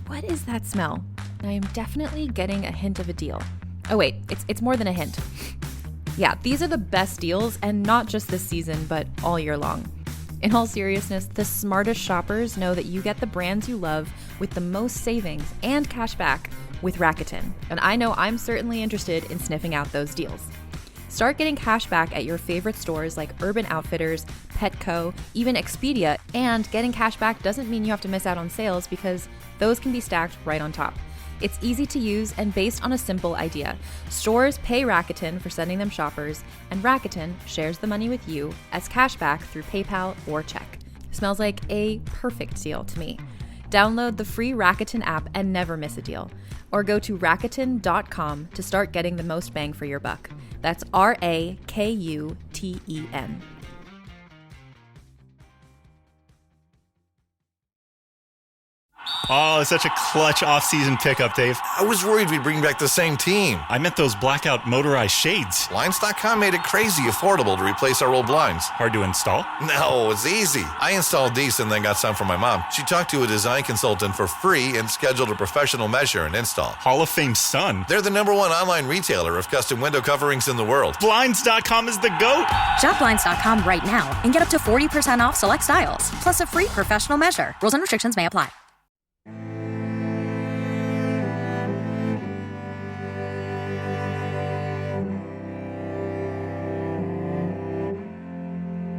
what is that smell? I am definitely getting a hint of a deal. Oh wait, it's more than a hint. Yeah, these are the best deals, and not just this season, but all year long. In all seriousness, the smartest shoppers know that you get the brands you love with the most savings and cash back with Rakuten. And I know I'm certainly interested in sniffing out those deals. Start getting cash back at your favorite stores like Urban Outfitters, Petco, even Expedia, and getting cash back doesn't mean you have to miss out on sales because those can be stacked right on top. It's easy to use and based on a simple idea. Stores pay Rakuten for sending them shoppers, and Rakuten shares the money with you as cashback through PayPal or check. Smells like a perfect deal to me. Download the free Rakuten app and never miss a deal. Or go to Rakuten.com to start getting the most bang for your buck. That's Rakuten. Oh, it's such a clutch off-season pickup, Dave. I was worried we'd bring back the same team. I meant those blackout motorized shades. Blinds.com made it crazy affordable to replace our old blinds. Hard to install? No, it's easy. I installed these and then got some for my mom. She talked to a design consultant for free and scheduled a professional measure and install. Hall of Fame son. They're the #1 online retailer of custom window coverings in the world. Blinds.com is the GOAT. Shop Blinds.com right now and get up to 40% off select styles, plus a free professional measure. Rules and restrictions may apply.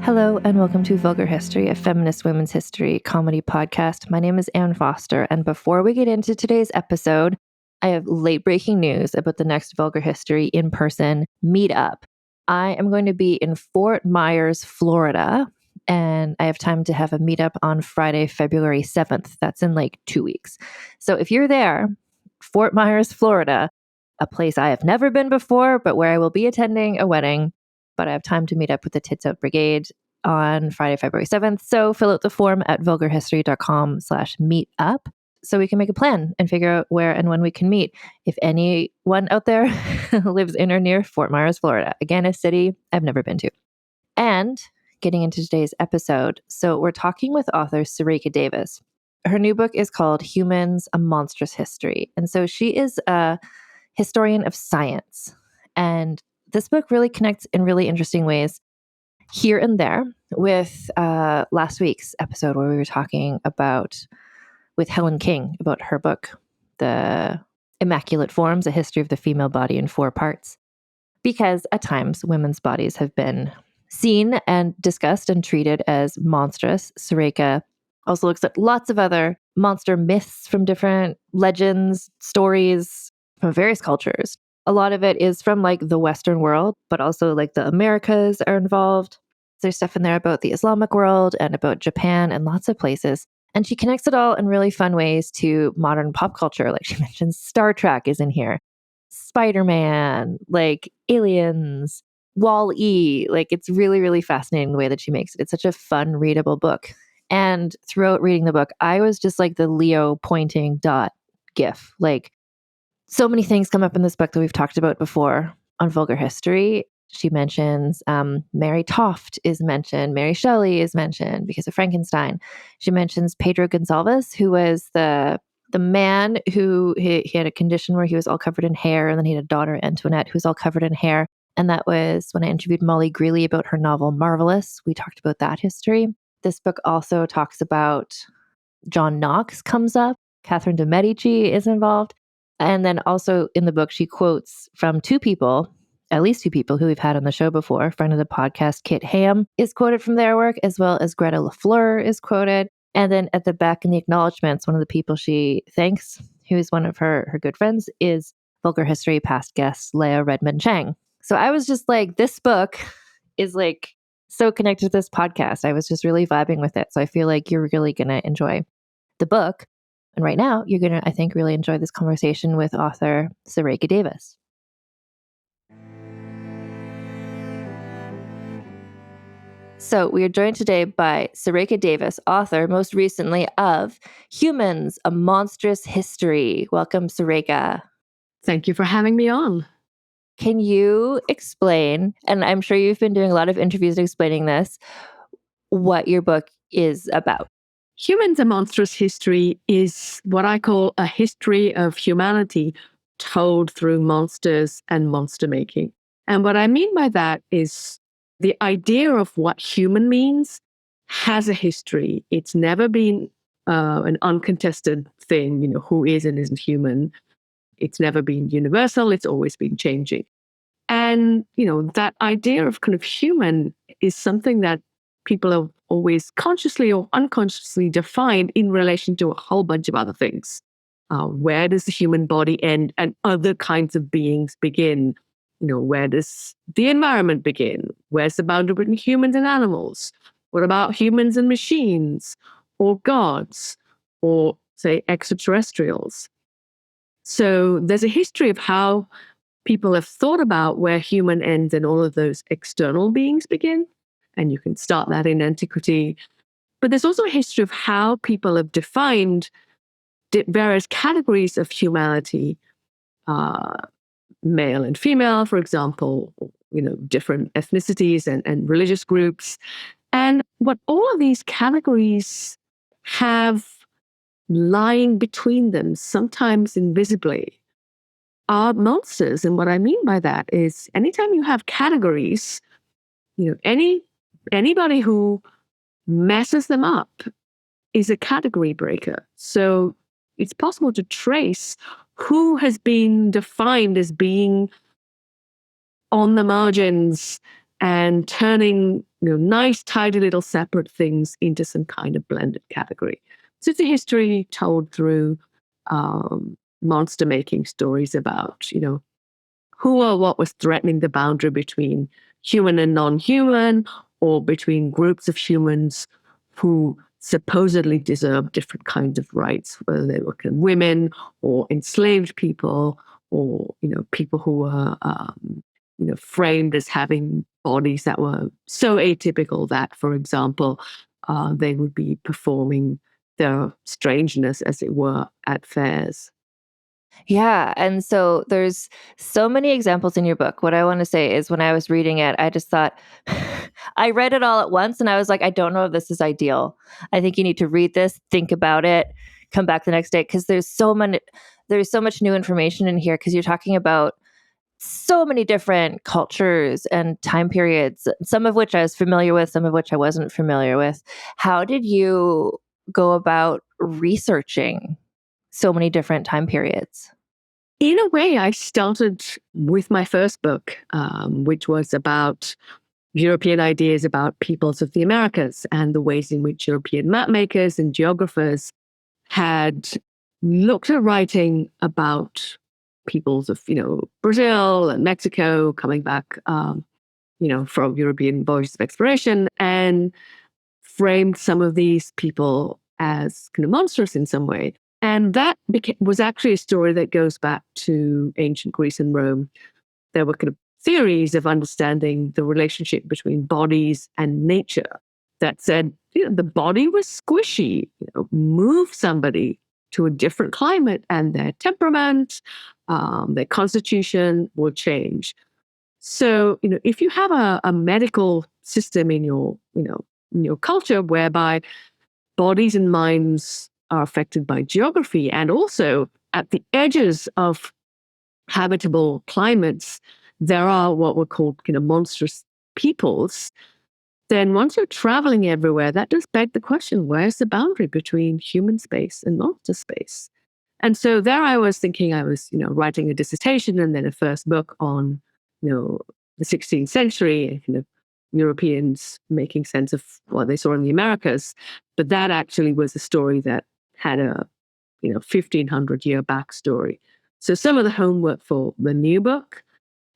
Hello and welcome to Vulgar History, a feminist women's history comedy podcast. My name is Anne Foster, and before we get into today's episode, I have late-breaking news about the next Vulgar History in-person meetup. I am going to be in Fort Myers, Florida, and I have time to have a meetup on Friday, February 7th. That's in like 2 weeks. So if you're there, Fort Myers, Florida, a place I have never been before, but where I will be attending a wedding, but I have time to meet up with the Tits Out Brigade on Friday, February 7th. So fill out the form at vulgarhistory.com/meetup so we can make a plan and figure out where and when we can meet. If anyone out there lives in or near Fort Myers, Florida, again, a city I've never been to. And getting into today's episode. So we're talking with author Surekha Davies. Her new book is called Humans, A Monstrous History. And so she is a historian of science. And this book really connects in really interesting ways here and there with last week's episode where we were talking about, with Helen King, about her book, The Immaculate Forms, A History of the Female Body in 4 Parts. Because at times, women's bodies have been seen and discussed and treated as monstrous. Surekha also looks at lots of other monster myths from different legends, stories from various cultures. A lot of it is from like the Western world, but also like the Americas are involved. There's stuff in there about the Islamic world and about Japan and lots of places. And she connects it all in really fun ways to modern pop culture. Like she mentions Star Trek is in here, Spider-Man, like Aliens, Wall-E. Like it's really, really fascinating the way that she makes it. It's such a fun, readable book. And throughout reading the book, I was just like the Leo pointing dot gif. Like, so many things come up in this book that we've talked about before on Vulgar History. She mentions Mary Toft is mentioned. Mary Shelley is mentioned because of Frankenstein. She mentions Pedro Gonçalves, who was the man who he had a condition where he was all covered in hair, and then he had a daughter, Antoinette, who was all covered in hair. And that was when I interviewed Molly Greeley about her novel Marvelous. We talked about that history. This book also talks about John Knox comes up. Catherine de' Medici is involved. And then also in the book, she quotes from at least two people who we've had on the show before. A friend of the podcast, Kit Ham, is quoted from their work, as well as Greta LaFleur is quoted. And then at the back in the acknowledgements, one of the people she thanks, who is one of her good friends, is Vulgar History past guest Leah Redmond Chang. So I was just like, this book is like so connected to this podcast. I was just really vibing with it. So I feel like you're really going to enjoy the book. And right now, you're going to, I think, really enjoy this conversation with author Surekha Davies. So we are joined today by Surekha Davies, author most recently of Humans, A Monstrous History. Welcome, Surekha. Thank you for having me on. Can you explain, and I'm sure you've been doing a lot of interviews explaining this, what your book is about? Humans and Monstrous history is what I call a history of humanity told through monsters and monster making. And what I mean by that is the idea of what human means has a history. It's never been an uncontested thing, who is and isn't human. It's never been universal. It's always been changing. And, that idea of kind of human is something that people have always consciously or unconsciously defined in relation to a whole bunch of other things. Where does the human body end and other kinds of beings begin? Where does the environment begin? Where's the boundary between humans and animals? What about humans and machines or gods or, say, extraterrestrials? So there's a history of how people have thought about where human ends and all of those external beings begin. And you can start that in antiquity. But there's also a history of how people have defined various categories of humanity, male and female, for example, different ethnicities and religious groups. And what all of these categories have lying between them, sometimes invisibly, are monsters. And what I mean by that is anytime you have categories, anybody who messes them up is a category breaker. So it's possible to trace who has been defined as being on the margins and turning nice, tidy little separate things into some kind of blended category. So it's a history told through monster making stories about, who or what was threatening the boundary between human and non-human, or between groups of humans who supposedly deserved different kinds of rights, whether they were women or enslaved people, or people who were framed as having bodies that were so atypical that, for example, they would be performing their strangeness, as it were, at fairs. Yeah. And so there's so many examples in your book. What I want to say is when I was reading it, I just thought, I read it all at once and I was like, I don't know if this is ideal. I think you need to read this, think about it, come back the next day. Cause there's so much new information in here. Cause you're talking about so many different cultures and time periods, some of which I was familiar with, some of which I wasn't familiar with. How did you go about researching so many different time periods? In a way, I started with my first book, which was about European ideas about peoples of the Americas and the ways in which European map makers and geographers had looked at writing about peoples of, Brazil and Mexico coming back, from European voyages of exploration, and framed some of these people as kind of monstrous in some way. And that was actually a story that goes back to ancient Greece and Rome. There were kind of theories of understanding the relationship between bodies and nature that said, the body was squishy. Move somebody to a different climate and their temperament, their constitution will change. So, if you have a medical system in your culture whereby bodies and minds are affected by geography, and also at the edges of habitable climates, there are what were called monstrous peoples, then once you're traveling everywhere, that does beg the question, where's the boundary between human space and monster space? And so there I was thinking I was, writing a dissertation and then a first book on, the 16th century and kind of Europeans making sense of what they saw in the Americas. But that actually was a story that had a 1500-year backstory. So some of the homework for the new book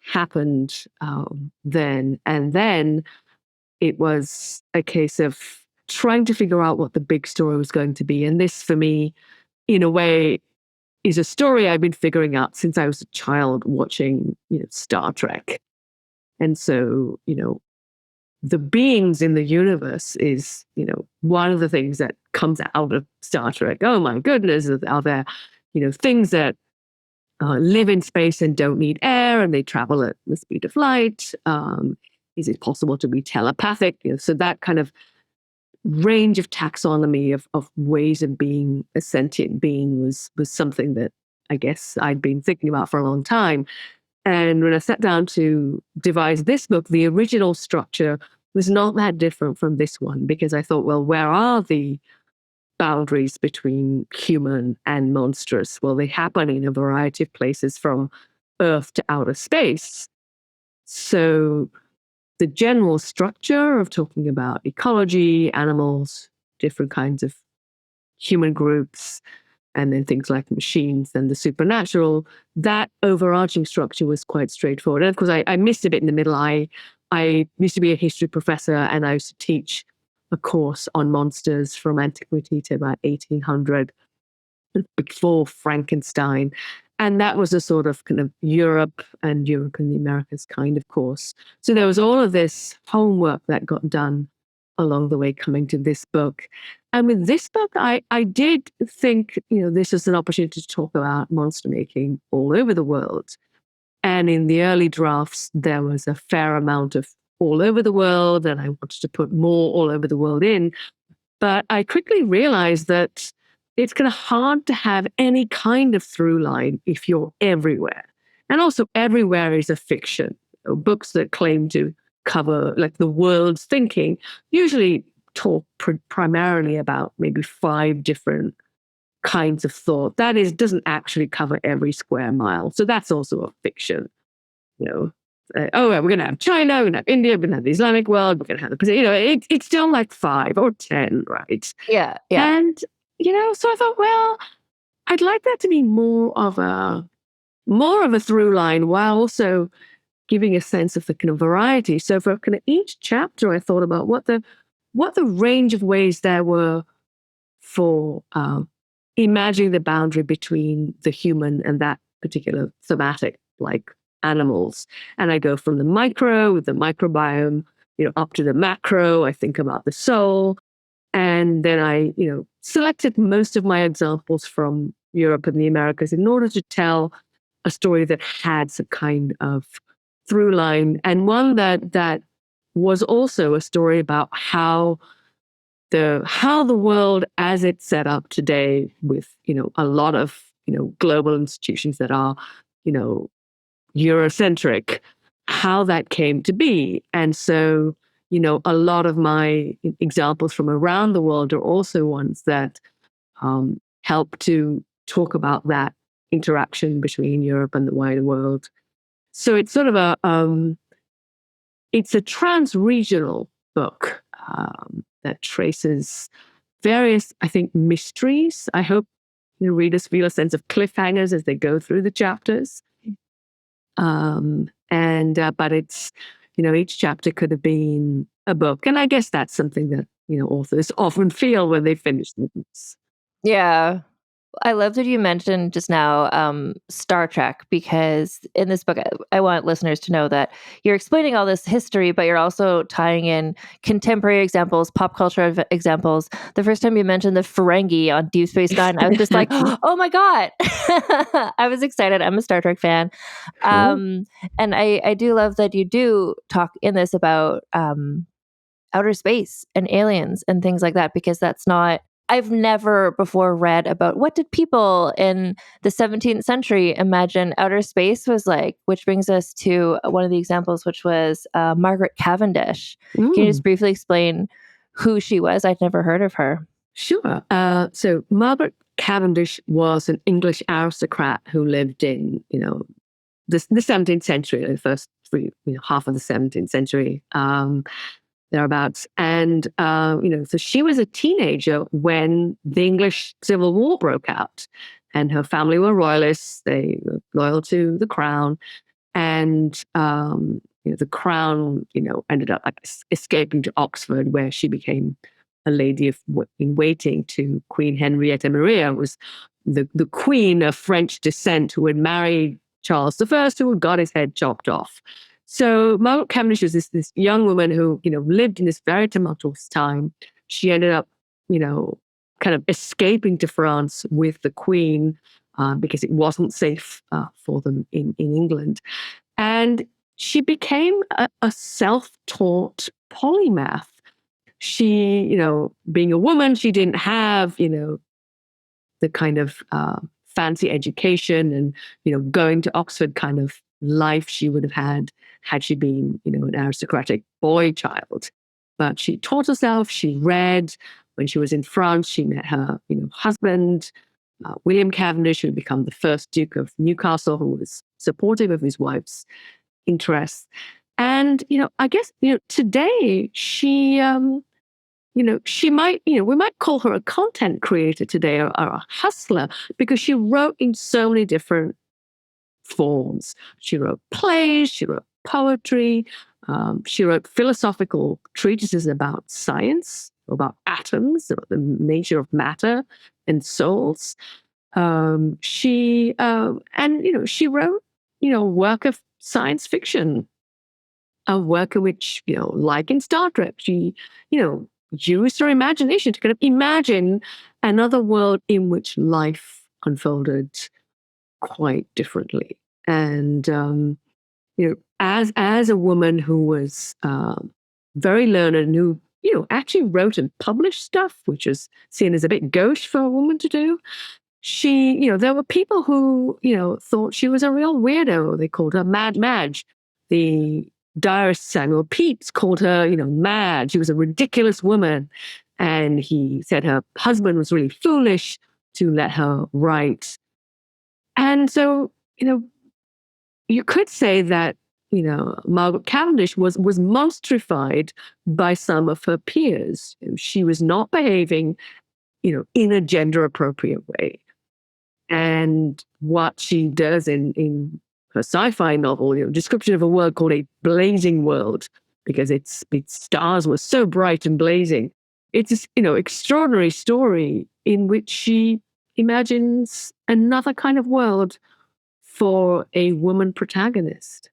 happened then. And then it was a case of trying to figure out what the big story was going to be. And this, for me, in a way, is a story I've been figuring out since I was a child watching Star Trek. And so, the beings in the universe is, one of the things that comes out of Star Trek. Oh my goodness, are there, things that live in space and don't need air and they travel at the speed of light? Is it possible to be telepathic? So that kind of range of taxonomy of ways of being a sentient being was something that I guess I'd been thinking about for a long time. And when I sat down to devise this book, the original structure was not that different from this one, because I thought, well, where are the boundaries between human and monstrous? Well, they happen in a variety of places from Earth to outer space. So the general structure of talking about ecology, animals, different kinds of human groups, and then things like machines and the supernatural, that overarching structure was quite straightforward. And of course, I missed a bit in the middle. I used to be a history professor, and I used to teach a course on monsters from antiquity to about 1800, before Frankenstein. And that was a sort of kind of Europe and the Americas kind of course. So there was all of this homework that got done along the way coming to this book. And with this book, I did think, this was an opportunity to talk about monster making all over the world. And in the early drafts, there was a fair amount of all over the world, and I wanted to put more all over the world in. But I quickly realized that it's kind of hard to have any kind of through line if you're everywhere. And also, everywhere is a fiction. Books that claim to cover like the world's thinking usually talk primarily about maybe 5 different kinds of thought. That is, doesn't actually cover every square mile. So that's also a fiction. We're going to have China, we're going to have India, we're going to have the Islamic world, we're going to have the, it's still like 5 or 10, right? Yeah. And, so I thought, well, I'd like that to be more of a through line, while also giving a sense of the kind of variety. So for kind of each chapter, I thought about what the range of ways there were for imagining the boundary between the human and that particular thematic, like animals. And I go from the micro, with the microbiome, up to the macro. I think about the soul. And then I, selected most of my examples from Europe and the Americas in order to tell a story that had some kind of through line, and one that was also a story about how the world as it's set up today, with a lot of global institutions that are Eurocentric, how that came to be. And so a lot of my examples from around the world are also ones that help to talk about that interaction between Europe and the wider world. So it's sort of it's a trans-regional book that traces various, I think, mysteries. I hope readers feel a sense of cliffhangers as they go through the chapters. But it's, each chapter could have been a book. And I guess that's something that, authors often feel when they finish the books. Yeah. I love that you mentioned just now Star Trek, because in this book, I want listeners to know that you're explaining all this history, but you're also tying in contemporary examples, pop culture examples. The first time you mentioned the Ferengi on Deep Space Nine, I was just like, oh my God. I was excited. I'm a Star Trek fan. And I do love that you do talk in this about outer space and aliens and things like that, because that's not... I've never before read about what did people in the 17th century imagine outer space was like, which brings us to one of the examples, which was Margaret Cavendish. Can you just briefly explain who she was? I'd never heard of her. Sure. So Margaret Cavendish was an English aristocrat who lived in, the 17th century, the first half of the 17th century. Thereabouts. And, so she was a teenager when the English Civil War broke out, and her family were royalists. They were loyal to the crown. And, the crown, ended up escaping to Oxford, where she became a lady in waiting to Queen Henrietta Maria, who was the queen of French descent, who had married Charles I, who had got his head chopped off. So Margaret Cavendish was this young woman who, lived in this very tumultuous time. She ended up, kind of escaping to France with the Queen because it wasn't safe for them in England. And she became a self-taught polymath. she, being a woman, she didn't have, the kind of fancy education and, going to Oxford kind of life she would have had she been, an aristocratic boy child. But she taught herself, she read. When she was in France, she met her, husband, William Cavendish, who had become the first Duke of Newcastle, who was supportive of his wife's interests. And, I guess, today she, she might, we might call her a content creator today or a hustler because she wrote in so many different forms. She wrote plays, she wrote poetry, she wrote philosophical treatises about science, about atoms, about the nature of matter and souls. She wrote, work of science fiction, a work in which, like in Star Trek, she, used her imagination to kind of imagine another world in which life unfolded quite differently. And as a woman who was very learned and who actually wrote and published stuff, which is seen as a bit gauche for a woman to do, she there were people who thought she was a real weirdo. They called her Mad Madge. The diarist Samuel Pepys called her mad. She was a ridiculous woman, and he said her husband was really foolish to let her write. And so, you could say that, Margaret Cavendish was monstrified by some of her peers. She was not behaving, in a gender appropriate way. And what she does in her sci-fi novel, description of a world called a blazing world, because its stars were so bright and blazing. It's this, extraordinary story in which she imagines another kind of world for a woman protagonist.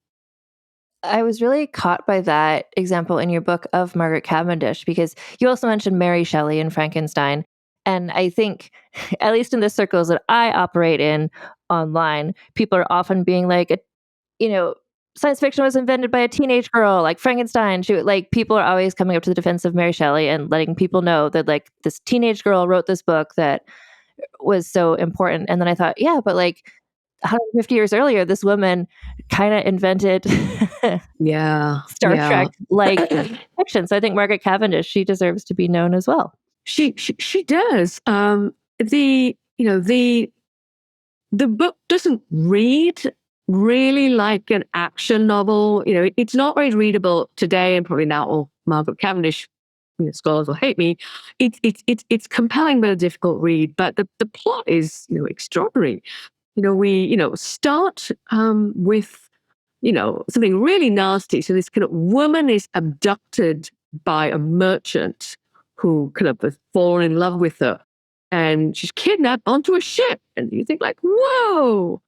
I was really caught by that example in your book of Margaret Cavendish, because you also mentioned Mary Shelley and Frankenstein. And I think, at least in the circles that I operate in online, people are often being like, science fiction was invented by a teenage girl, like Frankenstein. People are always coming up to the defense of Mary Shelley and letting people know that like this teenage girl wrote this book that was so important. And then I thought, yeah, but like 150 years earlier, this woman kind of invented Star Trek like fiction. So I think Margaret Cavendish, she deserves to be known as well. She does. The book doesn't read really like an action novel. It's not very readable today, and probably now all Margaret Cavendish scholars will hate me. It's compelling but a difficult read. But the plot is extraordinary. We start with something really nasty. So this kind of woman is abducted by a merchant who kind of has fallen in love with her, and she's kidnapped onto a ship. And you think like, whoa,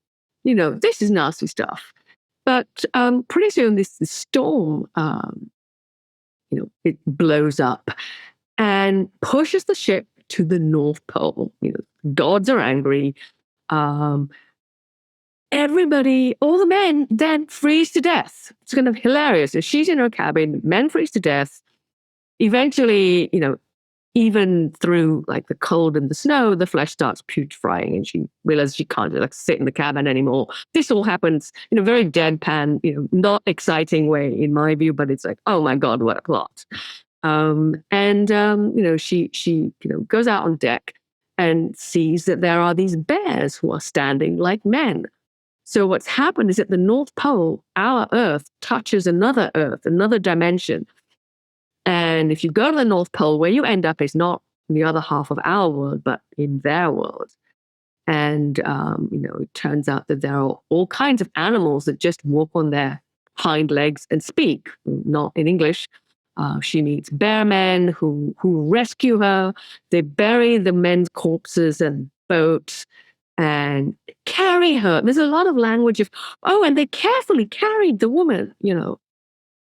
this is nasty stuff. But pretty soon this storm, it blows up and pushes the ship to the North Pole. Gods are angry. Everybody, all the men then freeze to death. It's kind of hilarious. She's in her cabin, men freeze to death. Eventually, even through like the cold and the snow, the flesh starts putrefying and she realizes she can't like sit in the cabin anymore. This all happens in a very deadpan, not exciting way in my view, but it's like, oh my God, what a plot. She goes out on deck and sees that there are these bears who are standing like men. So what's happened is at the North Pole, our Earth touches another Earth, another dimension. And if you go to the North Pole, where you end up is not in the other half of our world, but in their world. And, it turns out that there are all kinds of animals that just walk on their hind legs and speak, not in English. She meets bear men who rescue her. They bury the men's corpses and boats and carry her. There's a lot of language of, and they carefully carried the woman,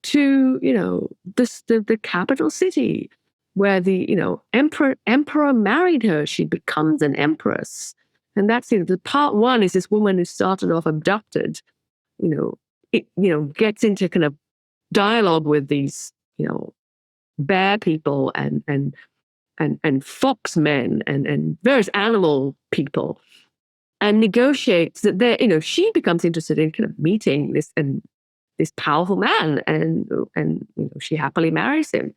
to, the capital city where the, emperor married her. She becomes an empress. And that's, the part one is this woman who started off abducted, gets into kind of dialogue with these, bear people and fox men and various animal people, and negotiates that she becomes interested in kind of meeting this powerful man, and she happily marries him.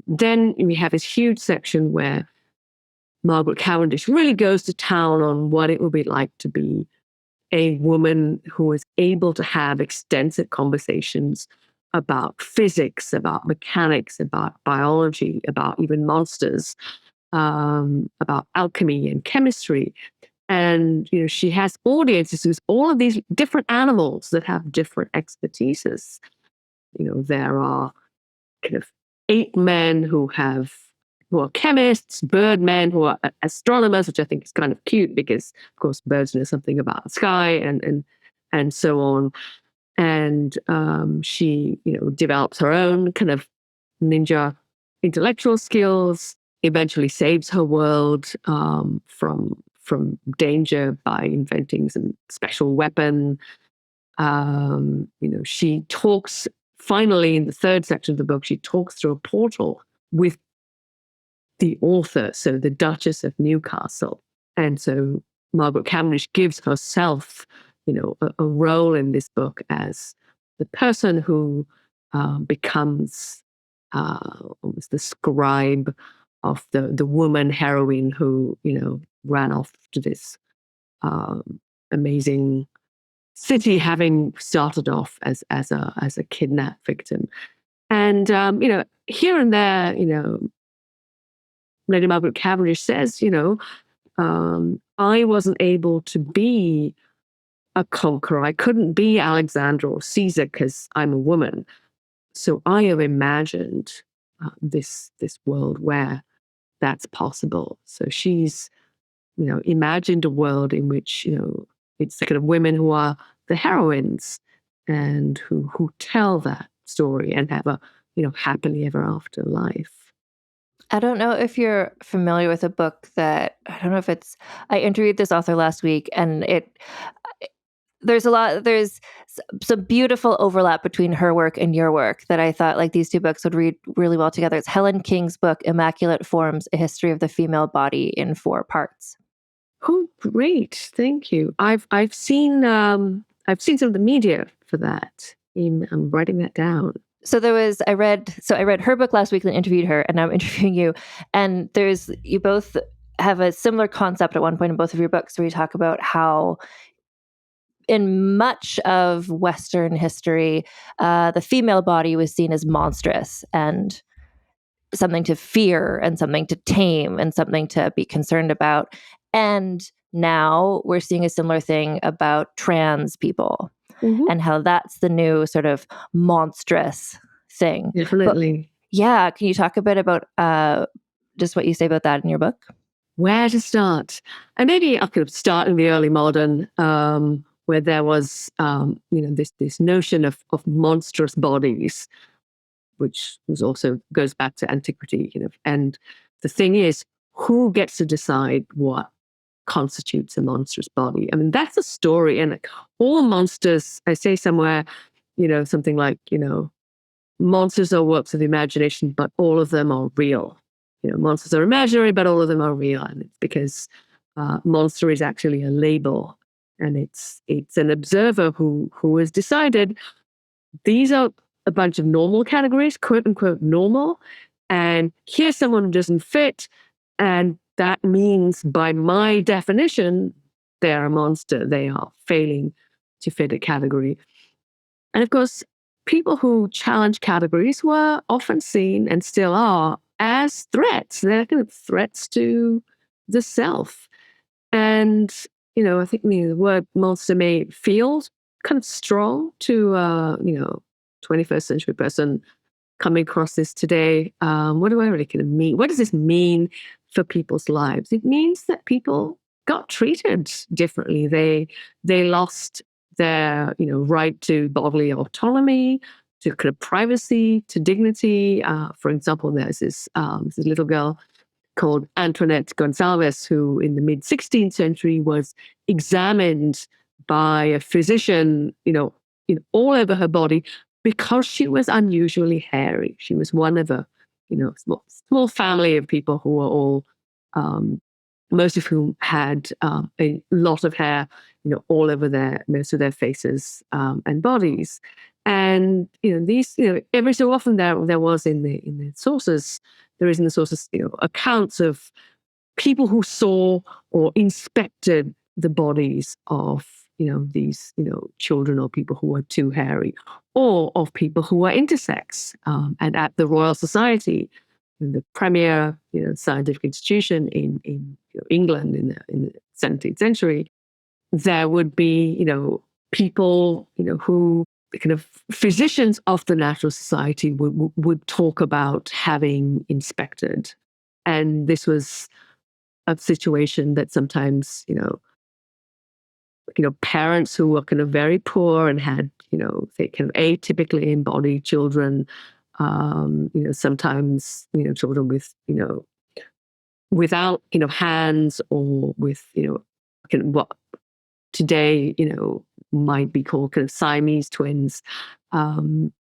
Then we have this huge section where Margaret Cavendish really goes to town on what it would be like to be a woman who is able to have extensive conversations about physics, about mechanics, about biology, about even monsters, about alchemy and chemistry. And she has audiences who's all of these different animals that have different expertises. There are kind of ape men who are chemists, bird men who are astronomers, which I think is kind of cute because, of course, birds know something about the sky and so on. And she, develops her own kind of ninja intellectual skills. Eventually, saves her world from danger by inventing some special weapon. She talks. Finally, in the third section of the book, she talks through a portal with the author, so the Duchess of Newcastle. And so Margaret Cavendish gives herself, a role in this book as the person who becomes almost the scribe of the woman heroine who, ran off to this amazing city, having started off as a kidnap victim. And here and there, Lady Margaret Cavendish says, I wasn't able to be a conqueror. I couldn't be Alexander or Caesar because I'm a woman. So I have imagined this world where that's possible. So she's, imagined a world in which, it's kind of women who are the heroines and who tell that story and have a, happily ever after life. I don't know if you're familiar with a book that, I interviewed this author last week, and there's some beautiful overlap between her work and your work that I thought like these two books would read really well together. It's Helen King's book, Immaculate Forms, A History of the Female Body in 4 parts. Oh, great. Thank you. I've seen some of the media for that. I'm writing that down. So I read her book last week and interviewed her, and now I'm interviewing you. And you both have a similar concept at one point in both of your books where you talk about how in much of Western history, the female body was seen as monstrous and something to fear and something to tame and something to be concerned about. And now we're seeing a similar thing about trans people. Mm-hmm. And how that's the new sort of monstrous thing. Definitely. But, yeah. Can you talk a bit about just what you say about that in your book? Where to start? And maybe I could start in the early modern, where there was, this notion of monstrous bodies, which also goes back to antiquity. And the thing is, who gets to decide what constitutes a monstrous body? I mean, that's a story. And all monsters, I say somewhere, something like, monsters are works of the imagination, but all of them are real. Monsters are imaginary, but all of them are real. And it's because monster is actually a label. And it's an observer who has decided these are a bunch of normal categories, quote unquote normal. And here's someone who doesn't fit. And that means, by my definition, they're a monster. They are failing to fit a category. And of course, people who challenge categories were often seen, and still are, as threats. They're kind of threats to the self. And, I think the word monster may feel kind of strong to, 21st century person coming across this today. What do I really kind of mean? What does this mean for people's lives? It means that people got treated differently. They lost their, right to bodily autonomy, to kind of privacy, to dignity. For example, there's this little girl called Antoinette Gonsalves, who in the mid-16th century was examined by a physician, all over her body, because she was unusually hairy. She was one of a, small family of people who were all, most of whom had a lot of hair, all over most of their faces and bodies. And these, every so often there was in the sources, there is in the sources, accounts of people who saw or inspected the bodies of these children or people who were too hairy, or of people who were intersex. And at the Royal Society, the premier scientific institution in England in the 17th century, there would be people who kind of physicians of the Natural Society would talk about having inspected. And this was a situation that sometimes parents who were kind of very poor and had they kind of atypically embodied children, sometimes children with without hands, or with kind of what today might be called kind of Siamese twins.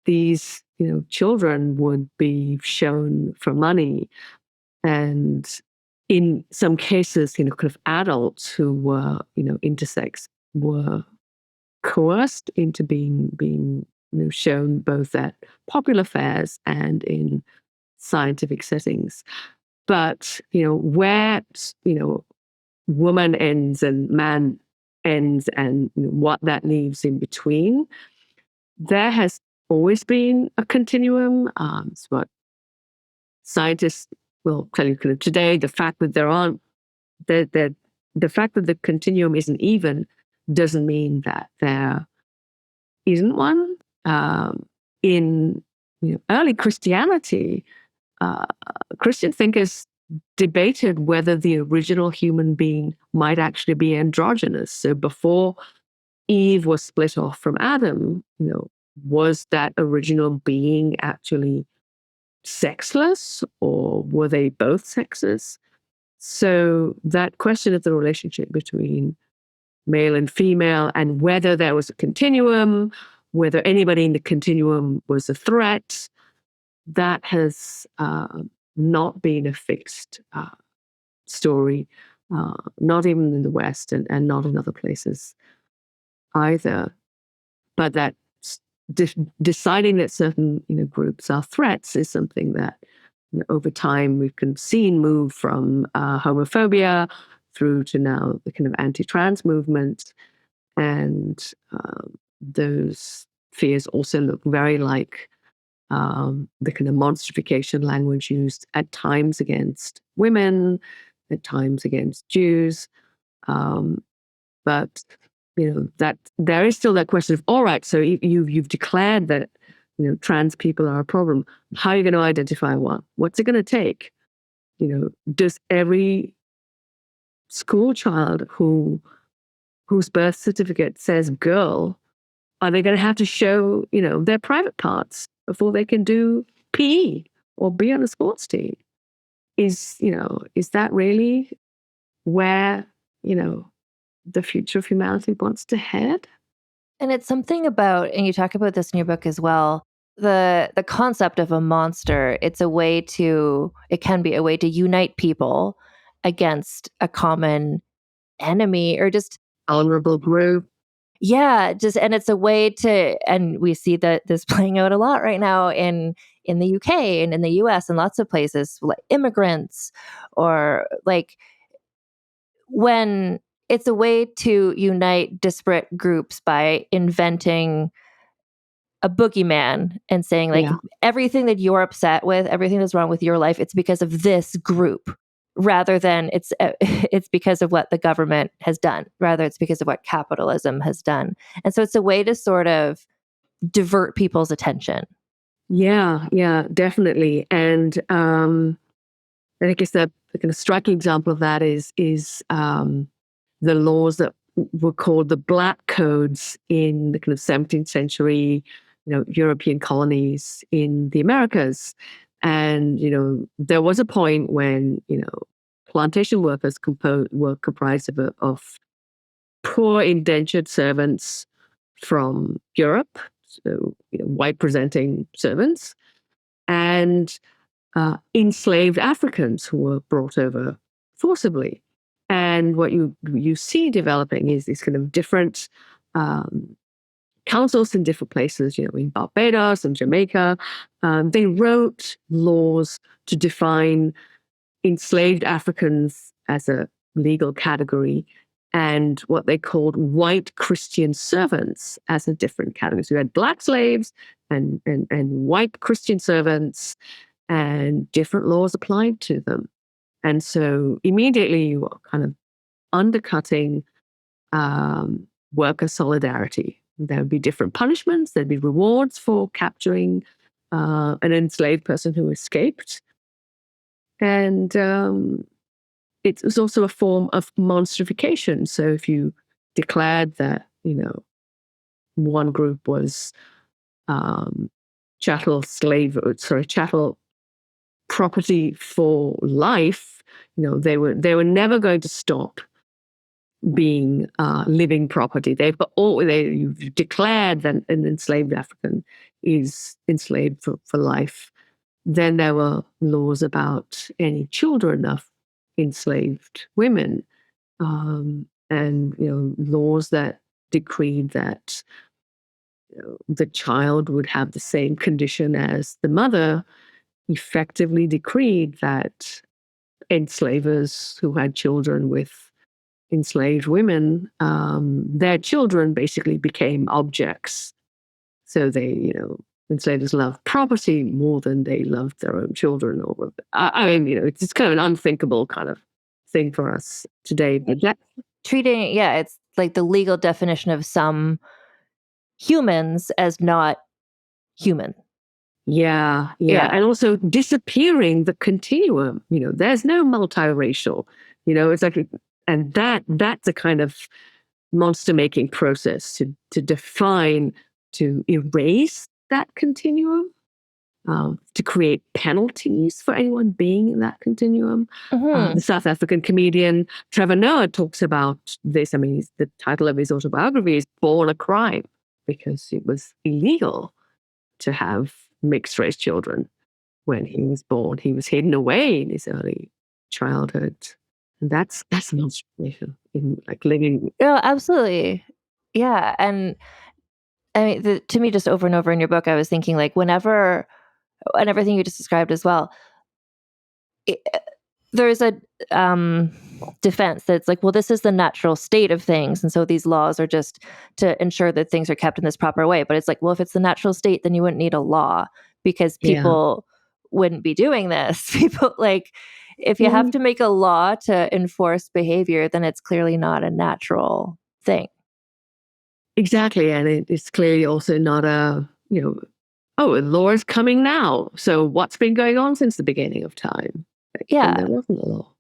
These children would be shown for money, and in some cases, kind of adults who were intersex were coerced into being shown both at popular fairs and in scientific settings. But where woman ends and man ends, and what that leaves in between, there has always been a continuum. It's what scientists will tell you kind of today. The fact that there aren't the fact that the continuum isn't even doesn't mean that there isn't one. In early Christianity, Christian thinkers debated whether the original human being might actually be androgynous. So before Eve was split off from Adam, was that original being actually sexless, or were they both sexes? So that question of the relationship between male and female, and whether there was a continuum, whether anybody in the continuum was a threat, that has not been a fixed story, not even in the West, and not in other places either. But that deciding that certain groups are threats is something that over time we've kind of seen move from homophobia through to now the kind of anti-trans movement. And those fears also look very like the kind of monstrification language used at times against women, at times against Jews. But that there is still that question of, all right, so you've declared that trans people are a problem. How are you going to identify one? What's it going to take? Does every school child whose birth certificate says girl, are they going to have to show their private parts before they can do PE or be on a sports team? Is that really where the future of humanity wants to head? And it's something about, and you talk about this in your book as well, the concept of a monster. It can be a way to unite people against a common enemy, or just Vulnerable group. yeah, and it's a way to, and we see that this playing out a lot right now in the UK and in the US and lots of places, like immigrants, or like when it's a way to unite disparate groups by inventing a boogeyman and saying like, Yeah. everything that you're upset with, everything that's wrong with your life, it's because of this group, rather than it's because of what the government has done, rather it's because of what capitalism has done. And so it's a way to sort of divert people's attention. Yeah, definitely. And I guess the kind of striking example of that is the laws that were called the Black Codes in the kind of 17th century, European colonies in the Americas. And, there was a point when, plantation workers were comprised of poor indentured servants from Europe, so white presenting servants, and enslaved Africans who were brought over forcibly. And what you see developing is these kind of different councils in different places, in Barbados and Jamaica. They wrote laws to define enslaved Africans as a legal category and what they called white Christian servants as a different category. So you had black slaves and white Christian servants, and different laws applied to them. And so immediately you were kind of undercutting worker solidarity. There would be different punishments, there'd be rewards for capturing an enslaved person who escaped. And it was also a form of monstrification. So if you declared that, one group was chattel property for life, they were never going to stop being living property. You've declared that an enslaved African is enslaved for life. Then there were laws about any children of enslaved women, and laws that decreed that the child would have the same condition as the mother, effectively decreed that enslavers who had children with enslaved women, their children basically became objects. So they, enslavers loved property more than they loved their own children. Or it's kind of an unthinkable kind of thing for us today. But It's like the legal definition of some humans as not human. Yeah. And also disappearing the continuum. There's no multiracial. It's like, and that's a kind of monster making process to define, to erase that continuum, to create penalties for anyone being in that continuum. The South African comedian Trevor Noah talks about this. I mean, the title of his autobiography is Born a Crime, because it was illegal to have mixed race children when he was born. He was hidden away in his early childhood. And that's monstration in like living. Oh, absolutely. Yeah. And I mean, to me, just over and over in your book, I was thinking like whenever, and everything you just described as well, there's a defense that's like, well, this is the natural state of things. And so these laws are just to ensure that things are kept in this proper way. But it's like, well, if it's the natural state, then you wouldn't need a law because people wouldn't be doing this. People like, if you have to make a law to enforce behavior, then it's clearly not a natural thing. Exactly. And it's clearly also not a, a law is coming now. So what's been going on since the beginning of time? Yeah. There wasn't a law.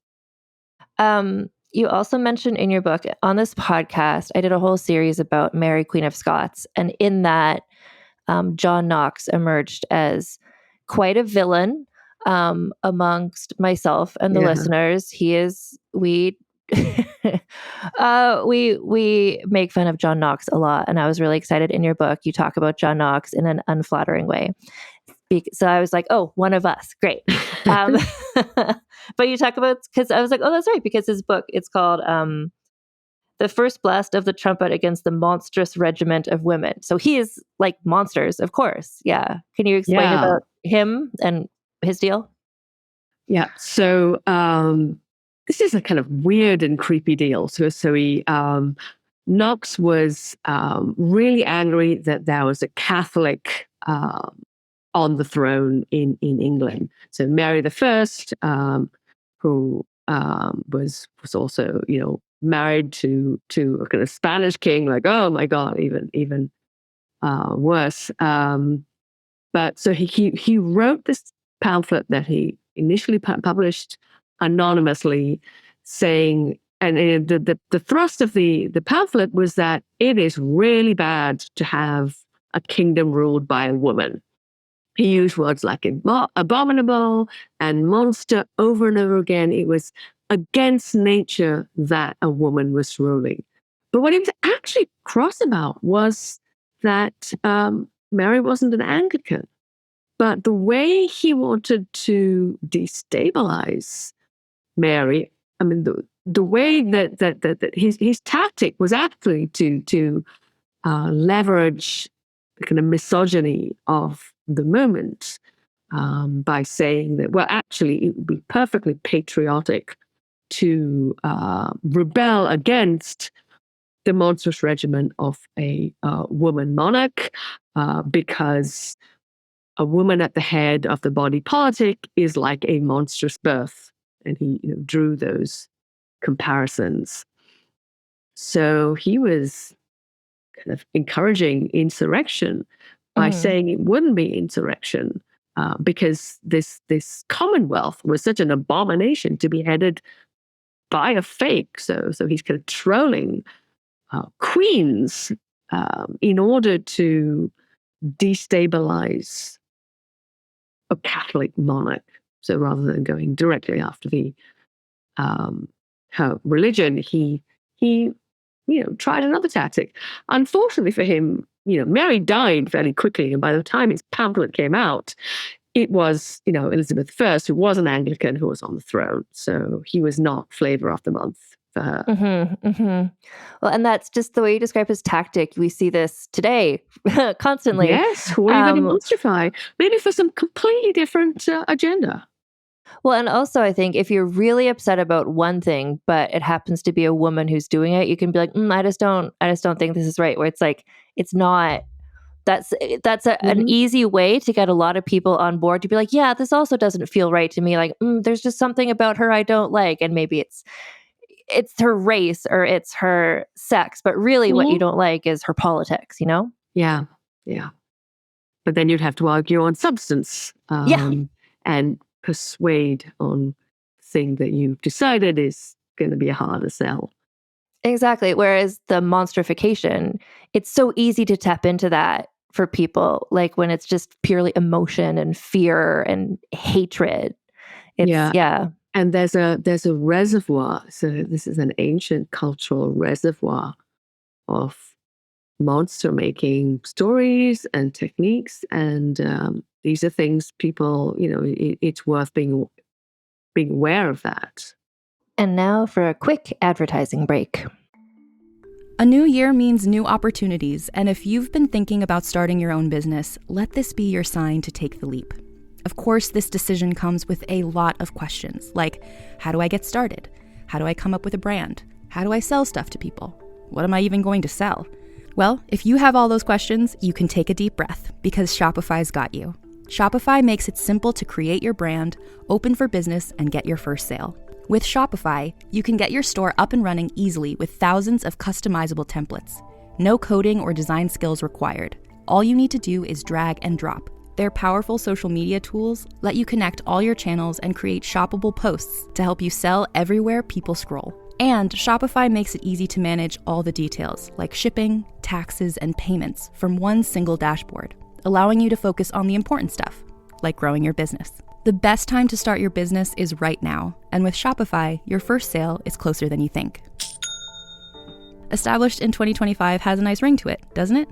You also mentioned in your book, on this podcast, I did a whole series about Mary, Queen of Scots. And in that, John Knox emerged as quite a villain amongst myself and the listeners. We make fun of John Knox a lot. And I was really excited in your book. You talk about John Knox in an unflattering way. So I was like, oh, one of us. Great. But you talk about, because I was like, oh, that's right. Because his book, it's called The First Blast of the Trumpet Against the Monstrous Regiment of Women. So he is like monsters, of course. Yeah. Can you explain about him and his deal? Yeah. So this is a kind of weird and creepy deal. So he, Knox was really angry that there was a Catholic on the throne in England. So Mary I, who was also, married to a kind of Spanish king, like, oh my God, even worse. But so he wrote this pamphlet that he initially published anonymously, saying, and the thrust of the pamphlet was that it is really bad to have a kingdom ruled by a woman. He used words like abominable and monster over and over again. It was against nature that a woman was ruling. But what he was actually cross about was that Mary wasn't an Anglican. But the way he wanted to destabilize Mary, I mean, the way that his tactic was actually to leverage the kind of misogyny of the moment by saying that, well, actually, it would be perfectly patriotic to rebel against the monstrous regimen of a woman monarch because a woman at the head of the body politic is like a monstrous birth. And he drew those comparisons. So he was kind of encouraging insurrection by saying it wouldn't be insurrection because this commonwealth was such an abomination to be headed by a fake. So he's controlling queens in order to destabilize a Catholic monarch. So rather than going directly after the her religion, he tried another tactic. Unfortunately for him, Mary died fairly quickly, and by the time his pamphlet came out, it was Elizabeth I, who was an Anglican, who was on the throne. So he was not flavor of the month for her. Well, and that's just the way you describe his tactic. We see this today constantly. Yes, who are you going to monstrify? Maybe for some completely different agenda. Well, and also I think if you're really upset about one thing, but it happens to be a woman who's doing it, you can be like, I just don't think this is right. Where it's like, it's not. That's an easy way to get a lot of people on board to be like, yeah, this also doesn't feel right to me. Like, there's just something about her I don't like, and maybe it's her race or it's her sex, but really what you don't like is her politics. Yeah. But then you'd have to argue on substance. And persuade on the thing that you've decided is going to be a harder sell. Exactly. Whereas the monstrification, it's so easy to tap into that for people, like when it's just purely emotion and fear and hatred. And there's a reservoir. So this is an ancient cultural reservoir of monster making stories and techniques, and these are things people, it's worth being aware of that. And now for a quick advertising break. A new year means new opportunities, and if you've been thinking about starting your own business, let this be your sign to take the leap. Of course, this decision comes with a lot of questions, like, how do I get started? How do I come up with a brand? How do I sell stuff to people? What am I even going to sell? Well, if you have all those questions, you can take a deep breath, because Shopify's got you. Shopify makes it simple to create your brand, open for business, and get your first sale. With Shopify, you can get your store up and running easily with thousands of customizable templates. No coding or design skills required. All you need to do is drag and drop. Their powerful social media tools let you connect all your channels and create shoppable posts to help you sell everywhere people scroll. And Shopify makes it easy to manage all the details, like shipping, taxes, and payments from one single dashboard, allowing you to focus on the important stuff, like growing your business. The best time to start your business is right now, and with Shopify, your first sale is closer than you think. Established in 2025 has a nice ring to it, doesn't it?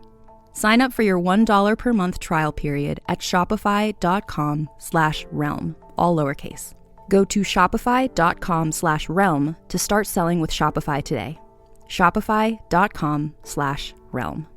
Sign up for your $1 per month trial period at shopify.com/realm, all lowercase. Go to shopify.com/realm to start selling with Shopify today. Shopify.com/realm.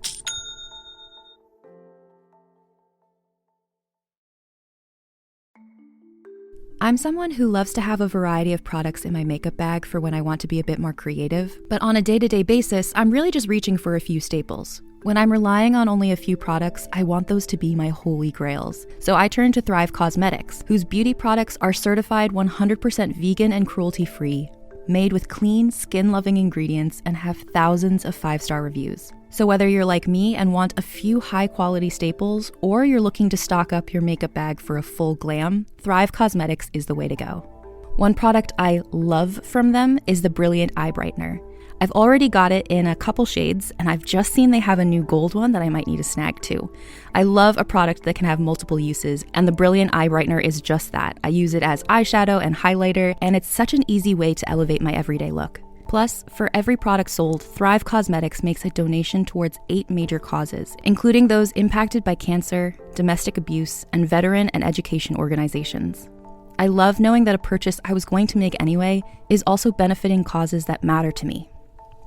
I'm someone who loves to have a variety of products in my makeup bag for when I want to be a bit more creative, but on a day-to-day basis, I'm really just reaching for a few staples. When I'm relying on only a few products, I want those to be my holy grails. So I turn to Thrive Cosmetics, whose beauty products are certified 100% vegan and cruelty-free, made with clean, skin-loving ingredients, and have thousands of 5-star reviews. So whether you're like me and want a few high-quality staples, or you're looking to stock up your makeup bag for a full glam, Thrive Cosmetics is the way to go. One product I love from them is the Brilliant Eye Brightener. I've already got it in a couple shades, and I've just seen they have a new gold one that I might need to snag too. I love a product that can have multiple uses, and the Brilliant Eye Brightener is just that. I use it as eyeshadow and highlighter, and it's such an easy way to elevate my everyday look. Plus, for every product sold, Thrive Causemetics makes a donation towards 8 major causes, including those impacted by cancer, domestic abuse, and veteran and education organizations. I love knowing that a purchase I was going to make anyway is also benefiting causes that matter to me.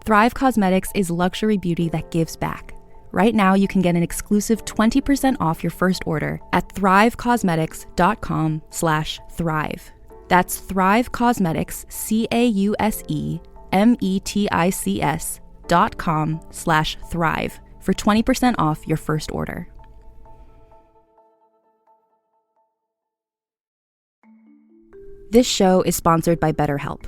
Thrive Causemetics is luxury beauty that gives back. Right now, you can get an exclusive 20% off your first order at thrivecosmetics.com/thrive. That's Thrive Causemetics, CAUSEMETICS.com/thrive for 20% off your first order. This show is sponsored by BetterHelp.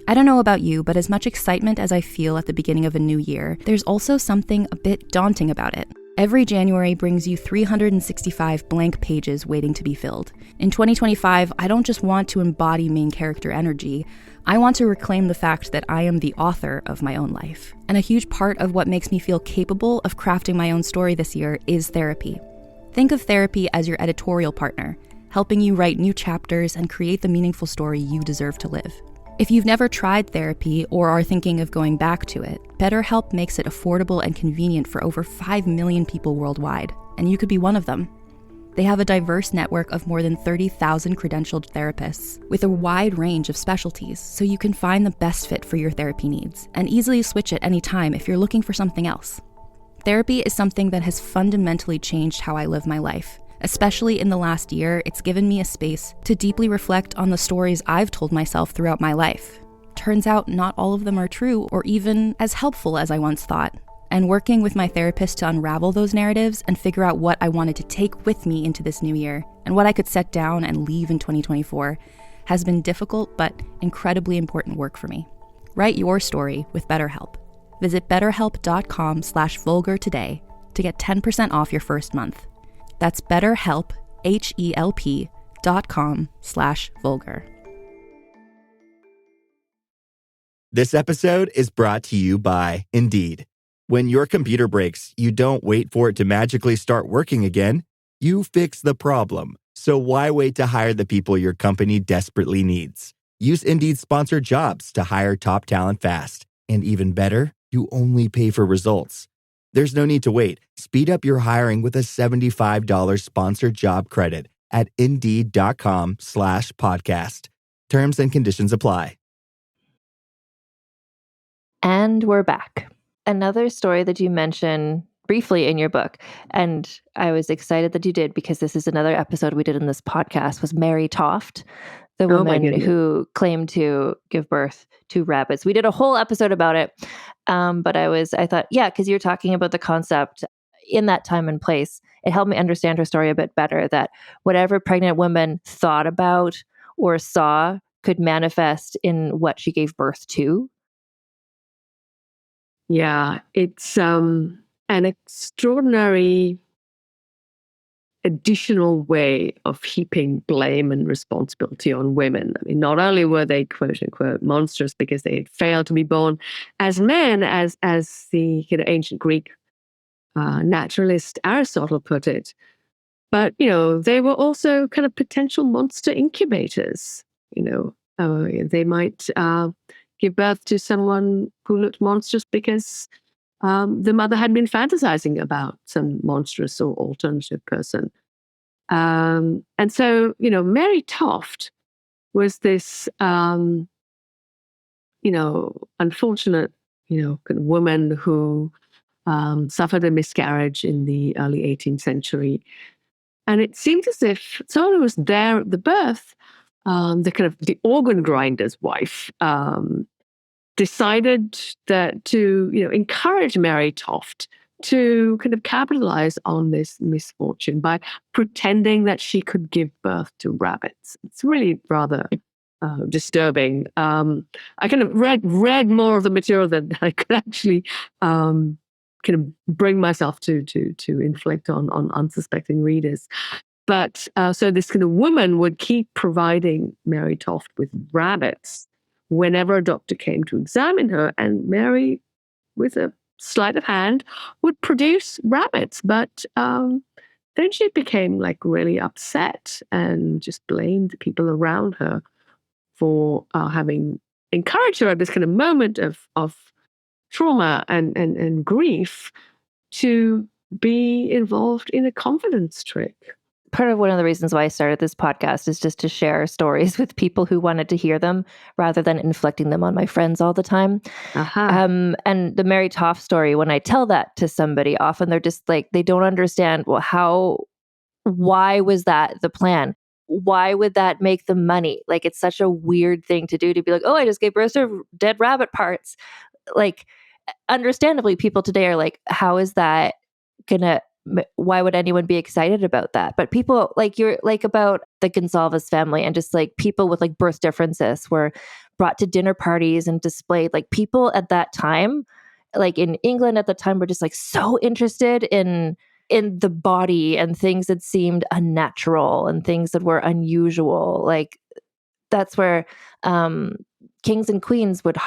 I don't know about you, but as much excitement as I feel at the beginning of a new year, there's also something a bit daunting about it. Every January brings you 365 blank pages waiting to be filled. In 2025, I don't just want to embody main character energy, I want to reclaim the fact that I am the author of my own life. And a huge part of what makes me feel capable of crafting my own story this year is therapy. Think of therapy as your editorial partner, helping you write new chapters and create the meaningful story you deserve to live. If you've never tried therapy or are thinking of going back to it, BetterHelp makes it affordable and convenient for over 5 million people worldwide, and you could be one of them. They have a diverse network of more than 30,000 credentialed therapists with a wide range of specialties, so you can find the best fit for your therapy needs and easily switch at any time if you're looking for something else. Therapy is something that has fundamentally changed how I live my life. Especially in the last year, it's given me a space to deeply reflect on the stories I've told myself throughout my life. Turns out not all of them are true or even as helpful as I once thought. And working with my therapist to unravel those narratives and figure out what I wanted to take with me into this new year and what I could set down and leave in 2024 has been difficult but incredibly important work for me. Write your story with BetterHelp. Visit betterhelp.com/vulgar today to get 10% off your first month. That's BetterHelp, HELP.com/vulgar. This episode is brought to you by Indeed. When your computer breaks, you don't wait for it to magically start working again. You fix the problem. So why wait to hire the people your company desperately needs? Use Indeed's sponsored jobs to hire top talent fast. And even better, you only pay for results. There's no need to wait. Speed up your hiring with a $75 sponsored job credit at Indeed.com/podcast. Terms and conditions apply. And we're back. Another story that you mention briefly in your book, and I was excited that you did because this is another episode we did in this podcast, was Mary Toft, the woman who claimed to give birth to rabbits. We did a whole episode about it, but I thought, yeah, because you're talking about the concept in that time and place. It helped me understand her story a bit better, that whatever pregnant woman thought about or saw could manifest in what she gave birth to. Yeah, it's an extraordinary additional way of heaping blame and responsibility on women. I mean, not only were they quote unquote monstrous because they had failed to be born as men, as the ancient Greek naturalist Aristotle put it, but they were also kind of potential monster incubators. They might give birth to someone who looked monstrous because the mother had been fantasizing about some monstrous or alternative person. And so, Mary Toft was this, unfortunate, kind of woman who suffered a miscarriage in the early 18th century. And it seemed as if someone who was there at the birth, the organ grinder's wife, decided that to encourage Mary Toft to kind of capitalize on this misfortune by pretending that she could give birth to rabbits. It's really rather disturbing. I kind of read more of the material than I could actually kind of bring myself to inflict on unsuspecting readers. But so this kind of woman would keep providing Mary Toft with rabbits whenever a doctor came to examine her, and Mary, with a sleight of hand, would produce rabbits. But then she became really upset and just blamed the people around her for having encourage her at this kind of moment of trauma and grief to be involved in a confidence trick. Part of one of the reasons why I started this podcast is just to share stories with people who wanted to hear them rather than inflicting them on my friends all the time. And the Mary Toff story, when I tell that to somebody, often they're just like, they don't understand, well, why was that the plan? Why would that make them money? Like, it's such a weird thing to do, to be like, oh, I just gave birth to dead rabbit parts. Like, understandably, people today are like, how is that gonna, why would anyone be excited about that? But people like, you're like, about the Gonsalves family, and just like people with like birth differences were brought to dinner parties and displayed. Like, people at that time, like in England at the time, were just like so interested in the body and things that seemed unnatural and things that were unusual. Like, that's where kings and queens would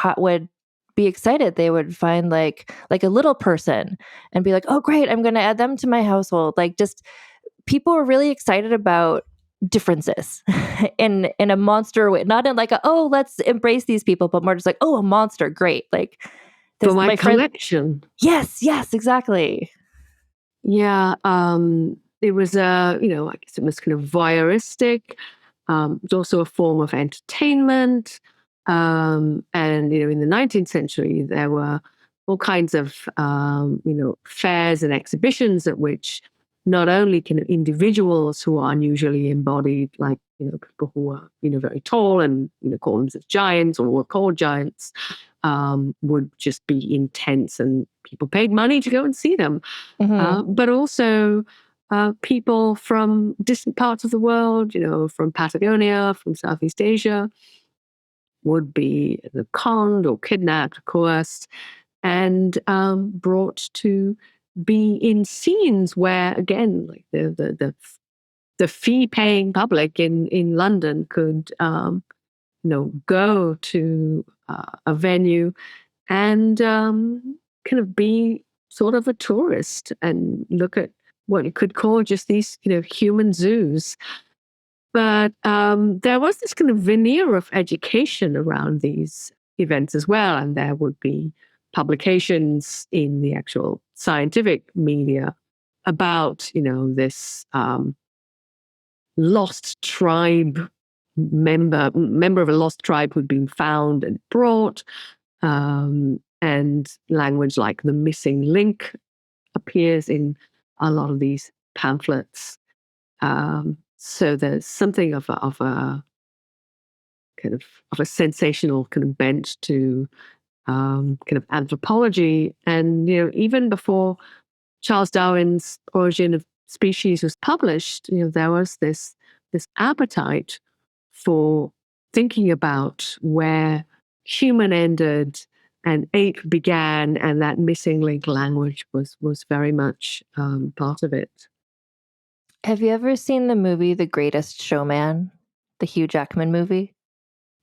be excited. They would find like a little person and be like, oh great, I'm going to add them to my household. Like, just people were really excited about differences in a monster way, not in like oh, let's embrace these people, but more just like, oh, a monster, great. Like, for my collection. Yes, exactly. Yeah. It was I guess it was kind of voyeuristic. It was also a form of entertainment. And, in the 19th century, there were all kinds of, fairs and exhibitions at which not only kind of individuals who are unusually embodied, like, people who are, very tall and, call themselves giants or were called giants, would just be intense, and people paid money to go and see them. But also people from distant parts of the world, from Patagonia, from Southeast Asia, would be conned or kidnapped, coerced, and brought to be in scenes where, again, like the fee-paying public in London could, go to a venue and kind of be sort of a tourist and look at what you could call just these, human zoos. But there was this kind of veneer of education around these events as well. And there would be publications in the actual scientific media about, this lost tribe member of a lost tribe who'd been found and brought. And language like the missing link appears in a lot of these pamphlets. So there's something of a kind of a sensational kind of bent to kind of anthropology. And even before Charles Darwin's Origin of Species was published, there was this appetite for thinking about where human ended and ape began, and that missing link language was very much part of it. Have you ever seen the movie The Greatest Showman, the Hugh Jackman movie?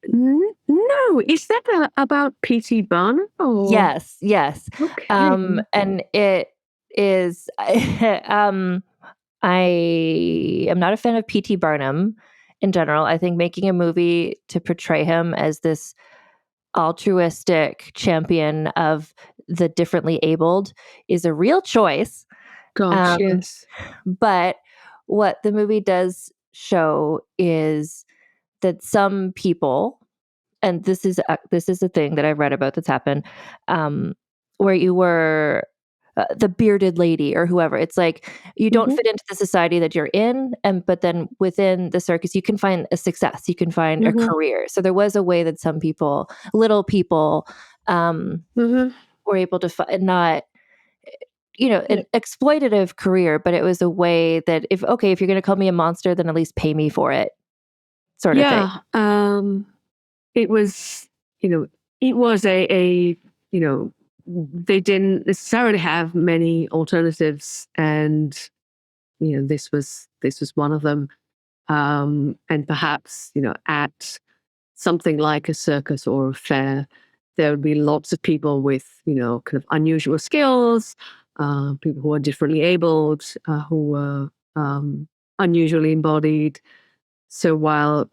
No. Is that about P.T. Barnum? Or? Yes. Okay. And it is. I am not a fan of P.T. Barnum in general. I think making a movie to portray him as this altruistic champion of the differently abled is a real choice. Gosh, yes. But what the movie does show is that some people, and this is a thing that I've read about that's happened, where you were the bearded lady or whoever. It's like you don't fit into the society that you're in, but then within the circus, you can find a success. You can find a career. So there was a way that some people, little people, were able to not. An exploitative career, but it was a way that if you're going to call me a monster, then at least pay me for it, sort of thing. Yeah. It was, it was a they didn't necessarily have many alternatives, and this was one of them. And perhaps at something like a circus or a fair, there would be lots of people with kind of unusual skills. People who are differently abled, who were unusually embodied. So while,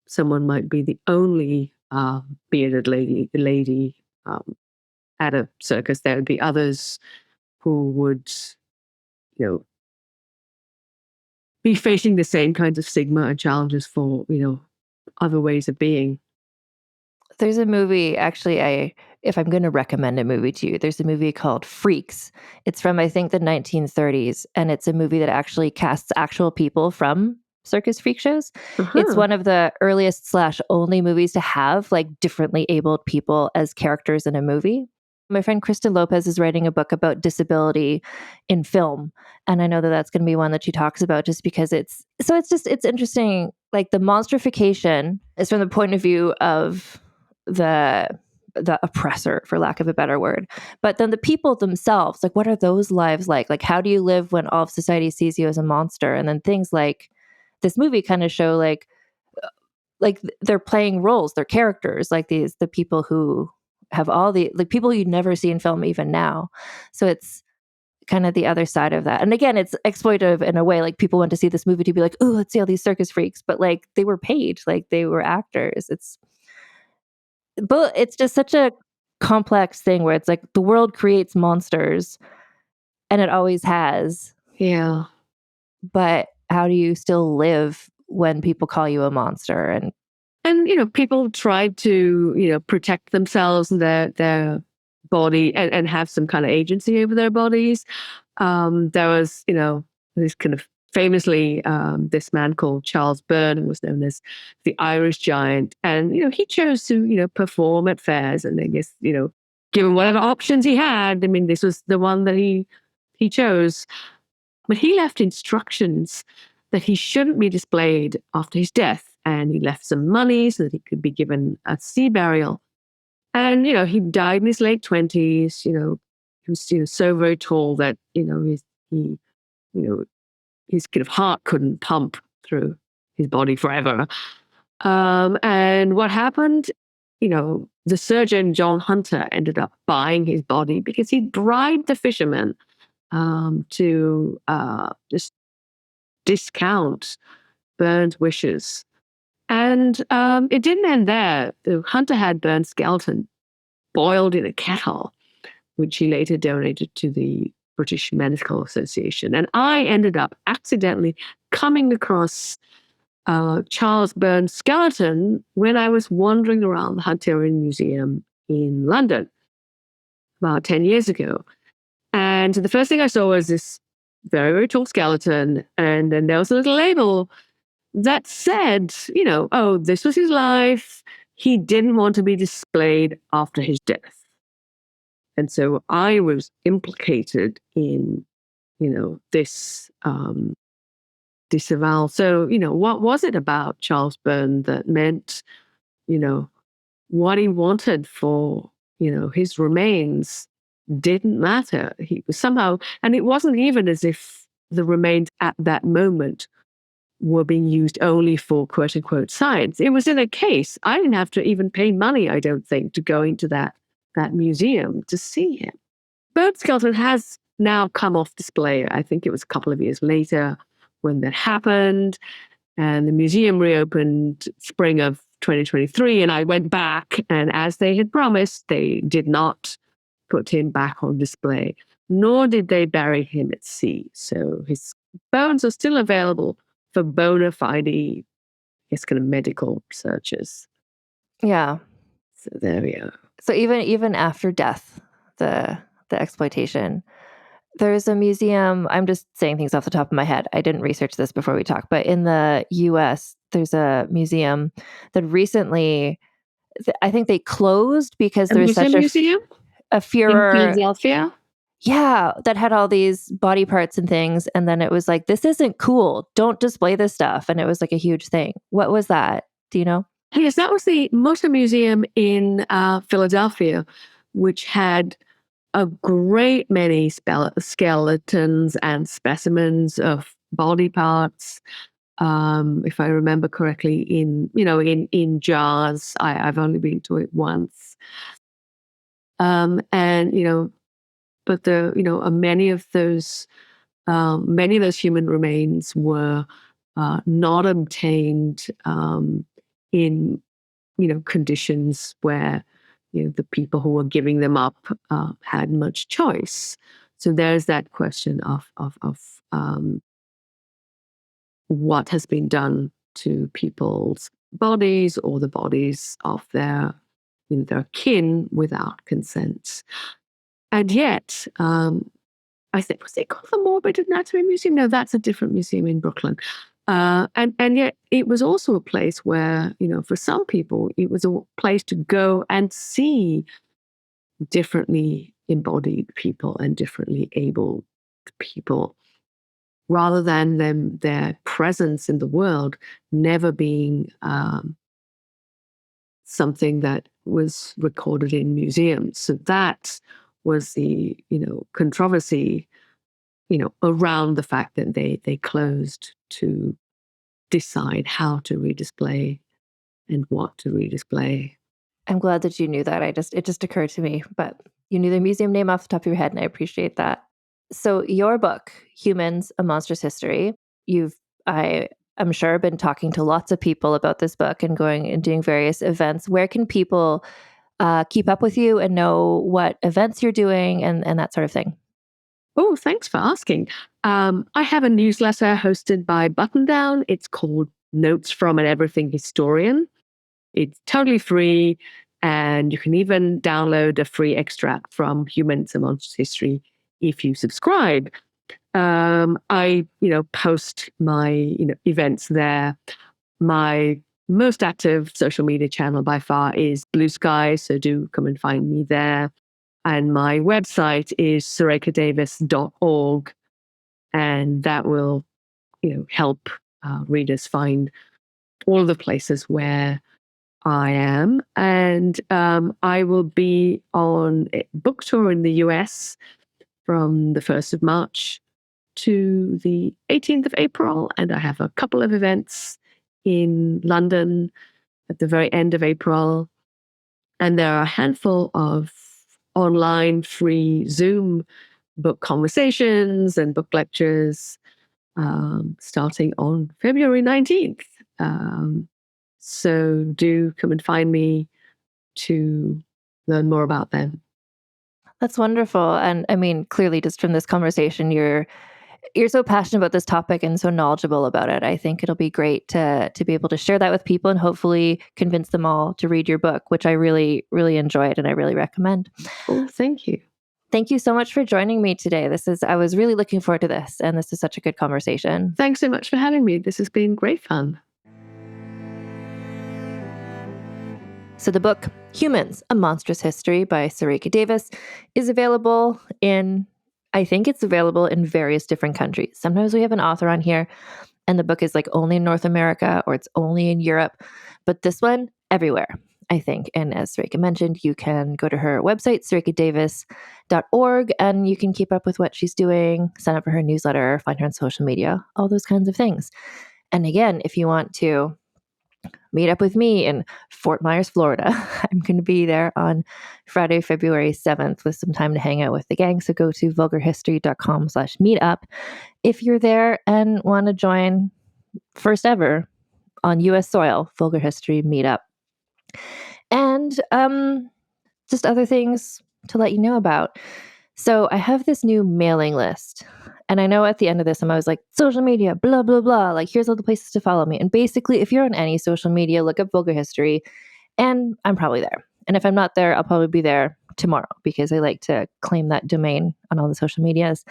someone might be the only bearded lady at a circus. There would be others who would, you know, be facing the same kinds of stigma and challenges for, other ways of being. There's a movie, actually, if I'm going to recommend a movie to you, there's a movie called Freaks. It's from, I think, the 1930s, and it's a movie that actually casts actual people from circus freak shows. It's one of the earliest / only movies to have like differently abled people as characters in a movie. My friend Kristen Lopez is writing a book about disability in film. And I know that that's going to be one that she talks about just because it's interesting. Like the monstrification is from the point of view of the oppressor, for lack of a better word. But then the people themselves, like what are those lives like? Like how do you live when all of society sees you as a monster? And then things like this movie kind of show like they're playing roles, they're characters, like the people who have all the like people you'd never see in film even now. So it's kind of the other side of that. And again, it's exploitative in a way. Like people went to see this movie to be like, oh, let's see all these circus freaks, but like they were paid, like they were actors. But it's just such a complex thing where it's like the world creates monsters and it always has. Yeah. But how do you still live when people call you a monster? And people try to, protect themselves and their body and have some kind of agency over their bodies. There was, this kind of famously, this man called Charles Byrne, who was known as the Irish Giant. And, he chose to, perform at fairs. And I guess, given whatever options he had, I mean, this was the one that he chose. But he left instructions that he shouldn't be displayed after his death. And he left some money so that he could be given a sea burial. And, he died in his late 20s. He was so very tall that, his kind of heart couldn't pump through his body forever. And what happened, the surgeon, John Hunter, ended up buying his body because he bribed the fishermen to just discount Byrne's wishes. And it didn't end there. The Hunter had Byrne's skeleton boiled in a kettle, which he later donated to the British Medical Association. And I ended up accidentally coming across Charles Byrne's skeleton when I was wandering around the Hunterian Museum in London about 10 years ago. And the first thing I saw was this very, very tall skeleton. And then there was a little label that said, oh, this was his life. He didn't want to be displayed after his death. And so I was implicated in, this disavowal. So, what was it about Charles Byrne that meant, what he wanted for, his remains didn't matter. He was somehow, and it wasn't even as if the remains at that moment were being used only for quote unquote science. It was in a case. I didn't have to even pay money, I don't think, to go into that museum to see him. Byrne's skeleton has now come off display. I think it was a couple of years later when that happened. And the museum reopened spring of 2023. And I went back, and as they had promised, they did not put him back on display, nor did they bury him at sea. So his bones are still available for bona fide, I guess, kind of medical searches. yeah. So there we go. So even after death, the exploitation, there's a museum. I'm just saying things off the top of my head. I didn't research this before we talk, but in the US, there's a museum that recently, I think they closed because there was such a furor. In Philadelphia? Yeah, that had all these body parts and things. And then it was like, this isn't cool. Don't display this stuff. And it was like a huge thing. What was that? Do you know? Yes, that was the Monstrous Museum in Philadelphia, which had a great many skeletons and specimens of body parts. If I remember correctly, in jars. I've only been to it once. And but many of those human remains were not obtained in conditions where the people who were giving them up had much choice. So there's that question of what has been done to people's bodies or the bodies of their kin without consent. And yet, I think, was it called the Morbid Anatomy Museum? No, that's a different museum in Brooklyn. And yet it was also a place where, for some people, it was a place to go and see differently embodied people and differently able people, rather than their presence in the world never being something that was recorded in museums. So that was the controversy around the fact that they closed to decide how to redisplay and what to redisplay. I'm glad that you knew that. It just occurred to me, but you knew the museum name off the top of your head, and I appreciate that. So your book, Humans: A Monstrous History, I'm sure, been talking to lots of people about this book and going and doing various events. Where can people keep up with you and know what events you're doing and that sort of thing? Oh, thanks for asking. I have a newsletter hosted by Button Down. It's called Notes from an Everything Historian. It's totally free, and you can even download a free extract from Humans: A Monstrous History if you subscribe. I, post my, events there. My most active social media channel by far is Blue Sky, so do come and find me there. And my website is surekhadavis.org, and that will, help readers find all the places where I am. And I will be on a book tour in the US from the 1st of March to the 18th of April. And I have a couple of events in London at the very end of April. And there are a handful of online free Zoom book conversations and book lectures starting on February 19th. So do come and find me to learn more about them. That's wonderful. And I mean, clearly just from this conversation, you're so passionate about this topic and so knowledgeable about it. I think it'll be great to be able to share that with people and hopefully convince them all to read your book, which I really, really enjoyed and I really recommend. Oh, thank you. Thank you so much for joining me today. I was really looking forward to this, and this is such a good conversation. Thanks so much for having me. This has been great fun. So the book, Humans: A Monstrous History by Surekha Davies, is available I think it's available in various different countries. Sometimes we have an author on here and the book is like only in North America or it's only in Europe, but this one, everywhere, I think. And as Surekha mentioned, you can go to her website, surekhadavis.org, and you can keep up with what she's doing, sign up for her newsletter, find her on social media, all those kinds of things. And again, if you want to meet up with me in Fort Myers, Florida, I'm going to be there on Friday, February 7th with some time to hang out with the gang. So go to vulgarhistory.com/meetup if you're there and want to join first ever on U.S. soil, Vulgar History Meetup. And just other things to let you know about. So I have this new mailing list. And I know at the end of this, I'm always like, social media, blah, blah, blah. Like, here's all the places to follow me. And basically, if you're on any social media, look up Vulgar History, and I'm probably there. And if I'm not there, I'll probably be there tomorrow because I like to claim that domain on all the social medias.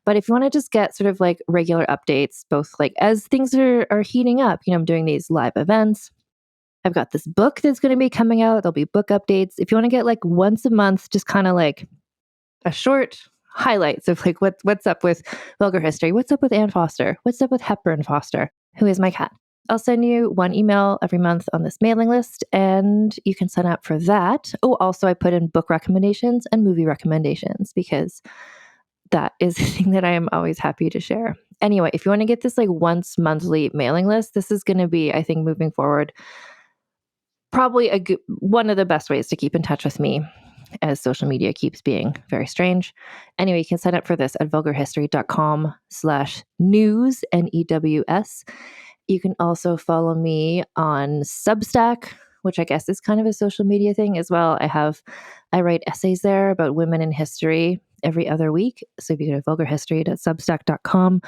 But if you want to just get sort of like regular updates, both like as things are heating up, I'm doing these live events. I've got this book that's going to be coming out. There'll be book updates. If you want to get like once a month, just kind of like a short highlights of like what's up with Vulgar History, what's up with Anne Foster, what's up with Hepburn Foster, who is my cat. I'll send you one email every month on this mailing list, and you can sign up for that. Oh, also I put in book recommendations and movie recommendations because that is the thing that I am always happy to share. Anyway, if you want to get this like once monthly mailing list, this is going to be, I think, moving forward, probably one of the best ways to keep in touch with me as social media keeps being very strange. Anyway, you can sign up for this at vulgarhistory.com/news, NEWS. You can also follow me on Substack, which I guess is kind of a social media thing as well. I write essays there about women in history every other week. So if you go to vulgarhistory.substack.com,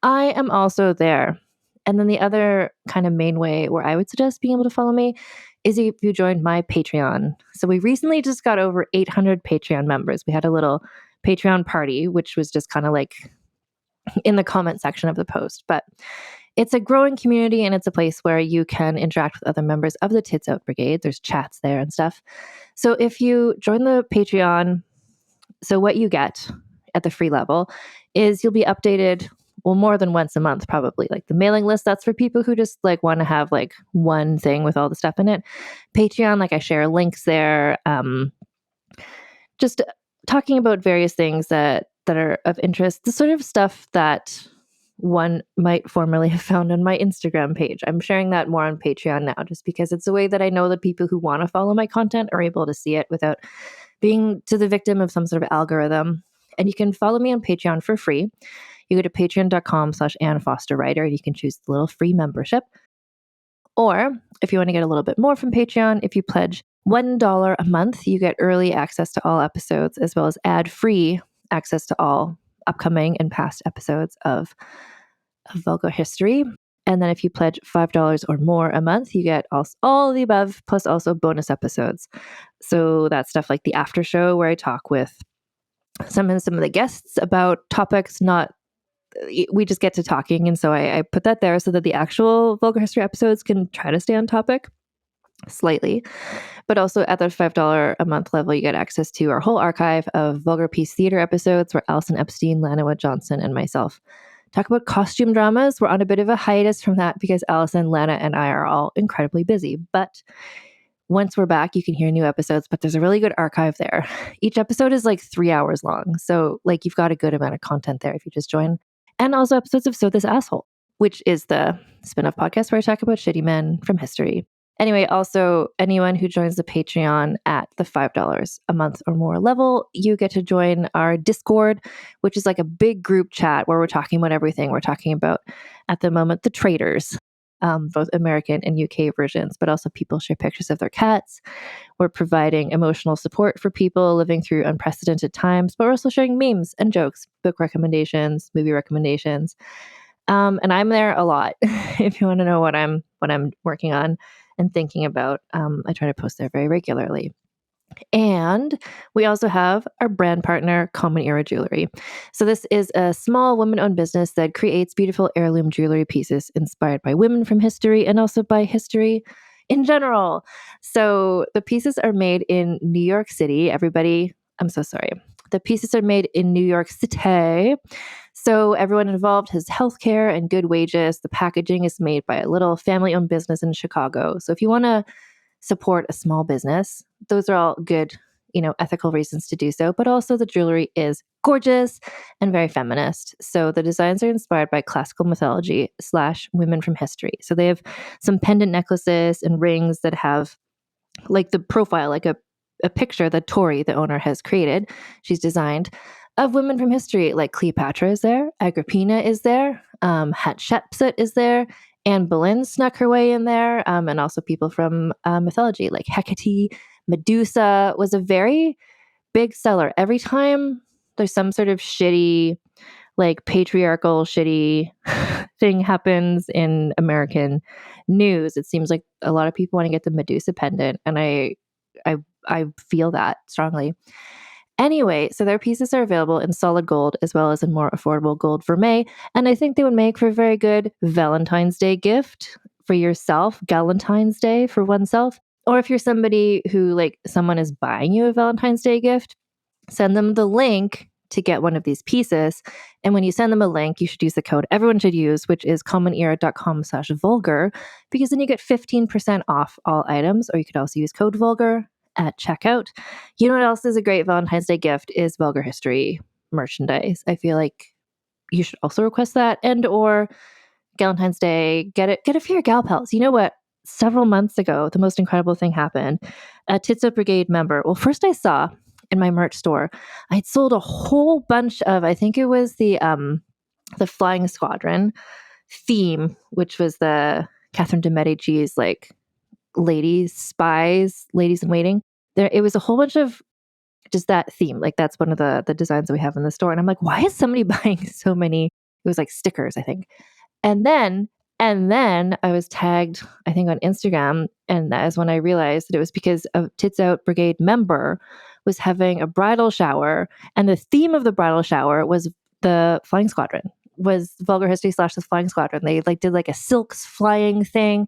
I am also there. And then the other kind of main way where I would suggest being able to follow me is if you joined my Patreon. So we recently just got over 800 Patreon members. We had a little Patreon party, which was just kind of like in the comment section of the post. But it's a growing community, and it's a place where you can interact with other members of the Tits Out Brigade. There's chats there and stuff. So if you join the Patreon, so what you get at the free level is you'll be updated, well, more than once a month, probably. Like the mailing list, that's for people who just like want to have like one thing with all the stuff in it. Patreon, like I share links there, just talking about various things that are of interest, the sort of stuff that one might formerly have found on my Instagram page. I'm sharing that more on Patreon now, just because it's a way that I know that people who want to follow my content are able to see it without being to the victim of some sort of algorithm. And you can follow me on Patreon for free. You go to patreon.com/AnnFosterWriter and you can choose the little free membership. Or if you want to get a little bit more from Patreon, if you pledge $1 a month, you get early access to all episodes, as well as ad-free access to all upcoming and past episodes of Vulgar History. And then if you pledge $5 or more a month, you get all the above, plus also bonus episodes. So that's stuff like the after show where I talk with some of the guests about topics we just get to talking. And so I put that there so that the actual Vulgar History episodes can try to stay on topic slightly. But also at the $5 a month level, you get access to our whole archive of Vulgar Peace Theater episodes where Alison Epstein, Lana Wood Johnson, and myself talk about costume dramas. We're on a bit of a hiatus from that because Alison, Lana, and I are all incredibly busy. But once we're back, you can hear new episodes, but there's a really good archive there. Each episode is like 3 hours long. So like you've got a good amount of content there if you just join. And also episodes of So This Asshole, which is the spin-off podcast where I talk about shitty men from history. Anyway, also anyone who joins the Patreon at the $5 a month or more level, you get to join our Discord, which is like a big group chat where we're talking about everything. We're talking about, at the moment, The Traitors, both American and UK versions, but also people share pictures of their cats. We're providing emotional support for people living through unprecedented times, but we're also sharing memes and jokes, book recommendations, movie recommendations. And I'm there a lot. If you want to know what I'm working on and thinking about, I try to post there very regularly. And we also have our brand partner, Common Era Jewelry. So this is a small women-owned business that creates beautiful heirloom jewelry pieces inspired by women from history and also by history in general. So the pieces are made in New York City. I'm so sorry. The pieces are made in New York City. So everyone involved has healthcare and good wages. The packaging is made by a little family-owned business in Chicago. So if you want to support a small business, those are all good, ethical reasons to do so. But also the jewelry is gorgeous and very feminist. So the designs are inspired by classical mythology / women from history. So they have some pendant necklaces and rings that have like the profile, like a picture that Tori, the owner, has created. She's designed of women from history, like Cleopatra is there, Agrippina is there, Hatshepsut is there, Anne Boleyn snuck her way in there, and also people from mythology, like Hecate. Medusa was a very big seller. Every time there's some sort of shitty, like patriarchal shitty thing happens in American news, it seems like a lot of people want to get the Medusa pendant, and I feel that strongly. Anyway, so their pieces are available in solid gold as well as in more affordable gold vermeil, and I think they would make for a very good Valentine's Day gift for yourself, Galentine's Day for oneself, or if you're somebody who, like, someone is buying you a Valentine's Day gift, send them the link to get one of these pieces, and when you send them a link, you should use the code everyone should use, which is commonera.com/vulgar, because then you get 15% off all items, or you could also use code vulgar at checkout. You know what else is a great Valentine's Day gift is Vulgar History merchandise. I feel like you should also request that, and or Valentine's Day, get it for your gal pals. You know what? Several months ago, the most incredible thing happened. A Tits Up Brigade member, well, first I saw in my merch store, I'd sold a whole bunch of, I think it was the Flying Squadron theme, which was the Catherine de Medici's like ladies, spies, ladies in waiting. It was a whole bunch of just that theme. Like that's one of the designs that we have in the store. And I'm like, why is somebody buying so many? It was like stickers, I think. And then I was tagged, I think, on Instagram. And that is when I realized that it was because a Tits Out Brigade member was having a bridal shower. And the theme of the bridal shower was the Flying Squadron, was Vulgar History / the Flying Squadron. They like did like a silks flying thing.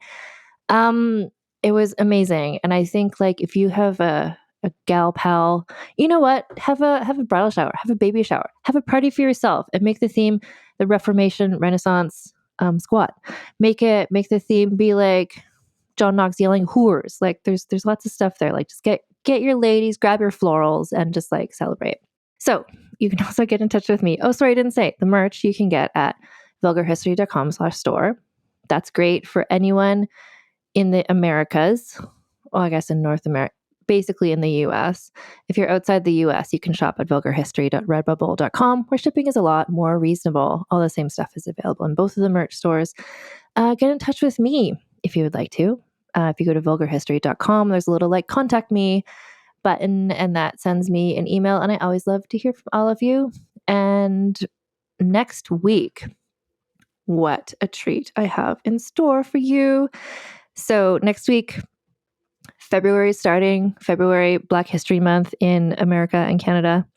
It was amazing. And I think like if you have a gal pal, you know what? Have a bridal shower, have a baby shower, have a party for yourself, and make the theme the Reformation Renaissance squat. Make the theme be like John Knox yelling whores. Like there's lots of stuff there. Like just get your ladies, grab your florals, and just like celebrate. So you can also get in touch with me. Oh, sorry, I didn't say the merch you can get at vulgarhistory.com/store. That's great for anyone in the Americas. Well, I guess in North America. Basically in the US. If you're outside the US, you can shop at vulgarhistory.redbubble.com, where shipping is a lot more reasonable. All the same stuff is available in both of the merch stores. Get in touch with me if you would like to. If you go to vulgarhistory.com, there's a little like contact me button, and that sends me an email. And I always love to hear from all of you. And next week, what a treat I have in store for you. So next week, February Black History Month in America and Canada.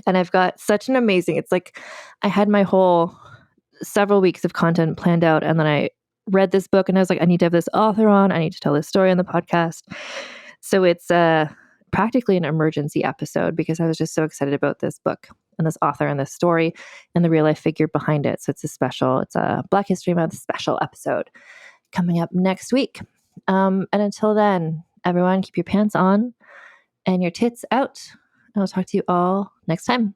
And I've got such an amazing, it's like I had my whole several weeks of content planned out. And then I read this book and I was like, I need to have this author on. I need to tell this story on the podcast. So it's practically an emergency episode because I was just so excited about this book and this author and this story and the real life figure behind it. So it's a Black History Month special episode coming up next week. And until then, everyone, keep your pants on and your tits out. And I'll talk to you all next time.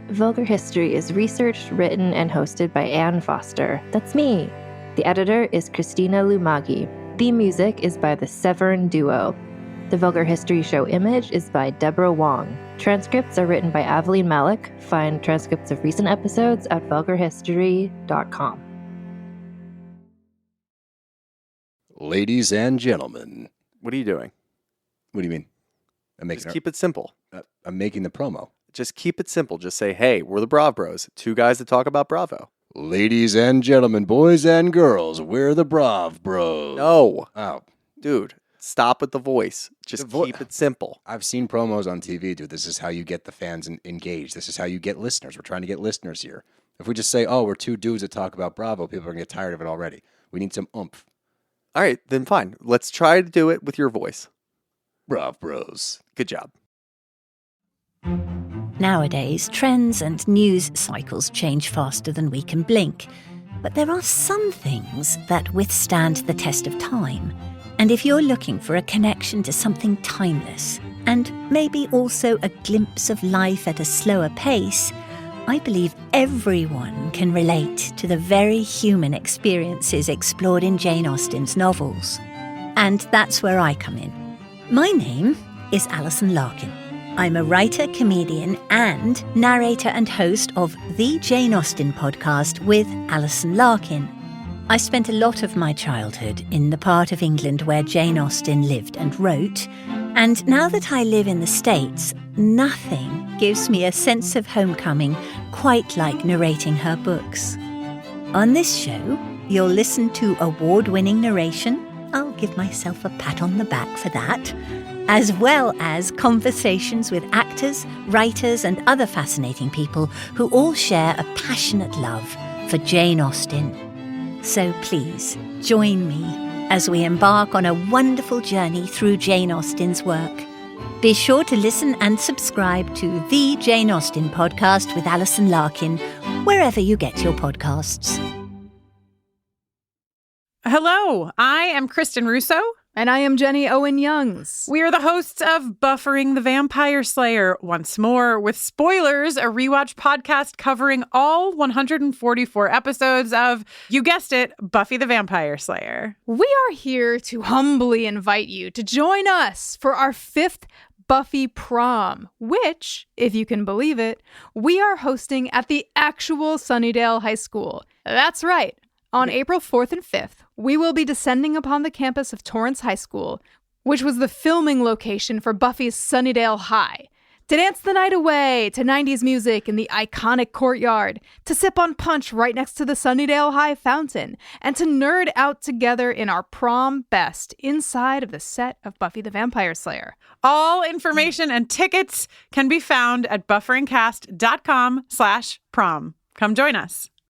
Vulgar History is researched, written, and hosted by Anne Foster. That's me. The editor is Christina Lumagi. Theme music is by the Severn Duo. The Vulgar History show image is by Deborah Wong. Transcripts are written by Aveline Malik. Find transcripts of recent episodes at vulgarhistory.com. Ladies and gentlemen. What are you doing? What do you mean? Just keep it simple. I'm making the promo. Just keep it simple. Just say, hey, we're the Brav Bros. Two guys that talk about Bravo. Ladies and gentlemen, boys and girls, we're the Brav Bros. No. Oh. Dude, stop with the voice. Just keep it simple. I've seen promos on TV, dude. This is how you get the fans engaged. This is how you get listeners. We're trying to get listeners here. If we just say, oh, we're two dudes that talk about Bravo, people are going to get tired of it already. We need some oomph. All right, then fine. Let's try to do it with your voice. Brav Bros. Good job. Nowadays, trends and news cycles change faster than we can blink. But there are some things that withstand the test of time. And if you're looking for a connection to something timeless, and maybe also a glimpse of life at a slower pace, I believe everyone can relate to the very human experiences explored in Jane Austen's novels. And that's where I come in. My name is Alison Larkin. I'm a writer, comedian, and narrator and host of the Jane Austen podcast with Alison Larkin. I spent a lot of my childhood in the part of England where Jane Austen lived and wrote, and now that I live in the States, nothing gives me a sense of homecoming quite like narrating her books. On this show, you'll listen to award-winning narration. I'll give myself a pat on the back for that, as well as conversations with actors, writers, and other fascinating people who all share a passionate love for Jane Austen. So please, join me as we embark on a wonderful journey through Jane Austen's work. Be sure to listen and subscribe to the Jane Austen podcast with Alison Larkin, wherever you get your podcasts. Hello, I am Kristen Russo. And I am Jenny Owen Youngs. We are the hosts of Buffering the Vampire Slayer once more with spoilers, a rewatch podcast covering all 144 episodes of, you guessed it, Buffy the Vampire Slayer. We are here to humbly invite you to join us for our 5th Buffy prom, which, if you can believe it, we are hosting at the actual Sunnydale High School. That's right. On April 4th and 5th, we will be descending upon the campus of Torrance High School, which was the filming location for Buffy's Sunnydale High, to dance the night away to 90s music in the iconic courtyard, to sip on punch right next to the Sunnydale High fountain, and to nerd out together in our prom best inside of the set of Buffy the Vampire Slayer. All information and tickets can be found at bufferingcast.com/prom. Come join us.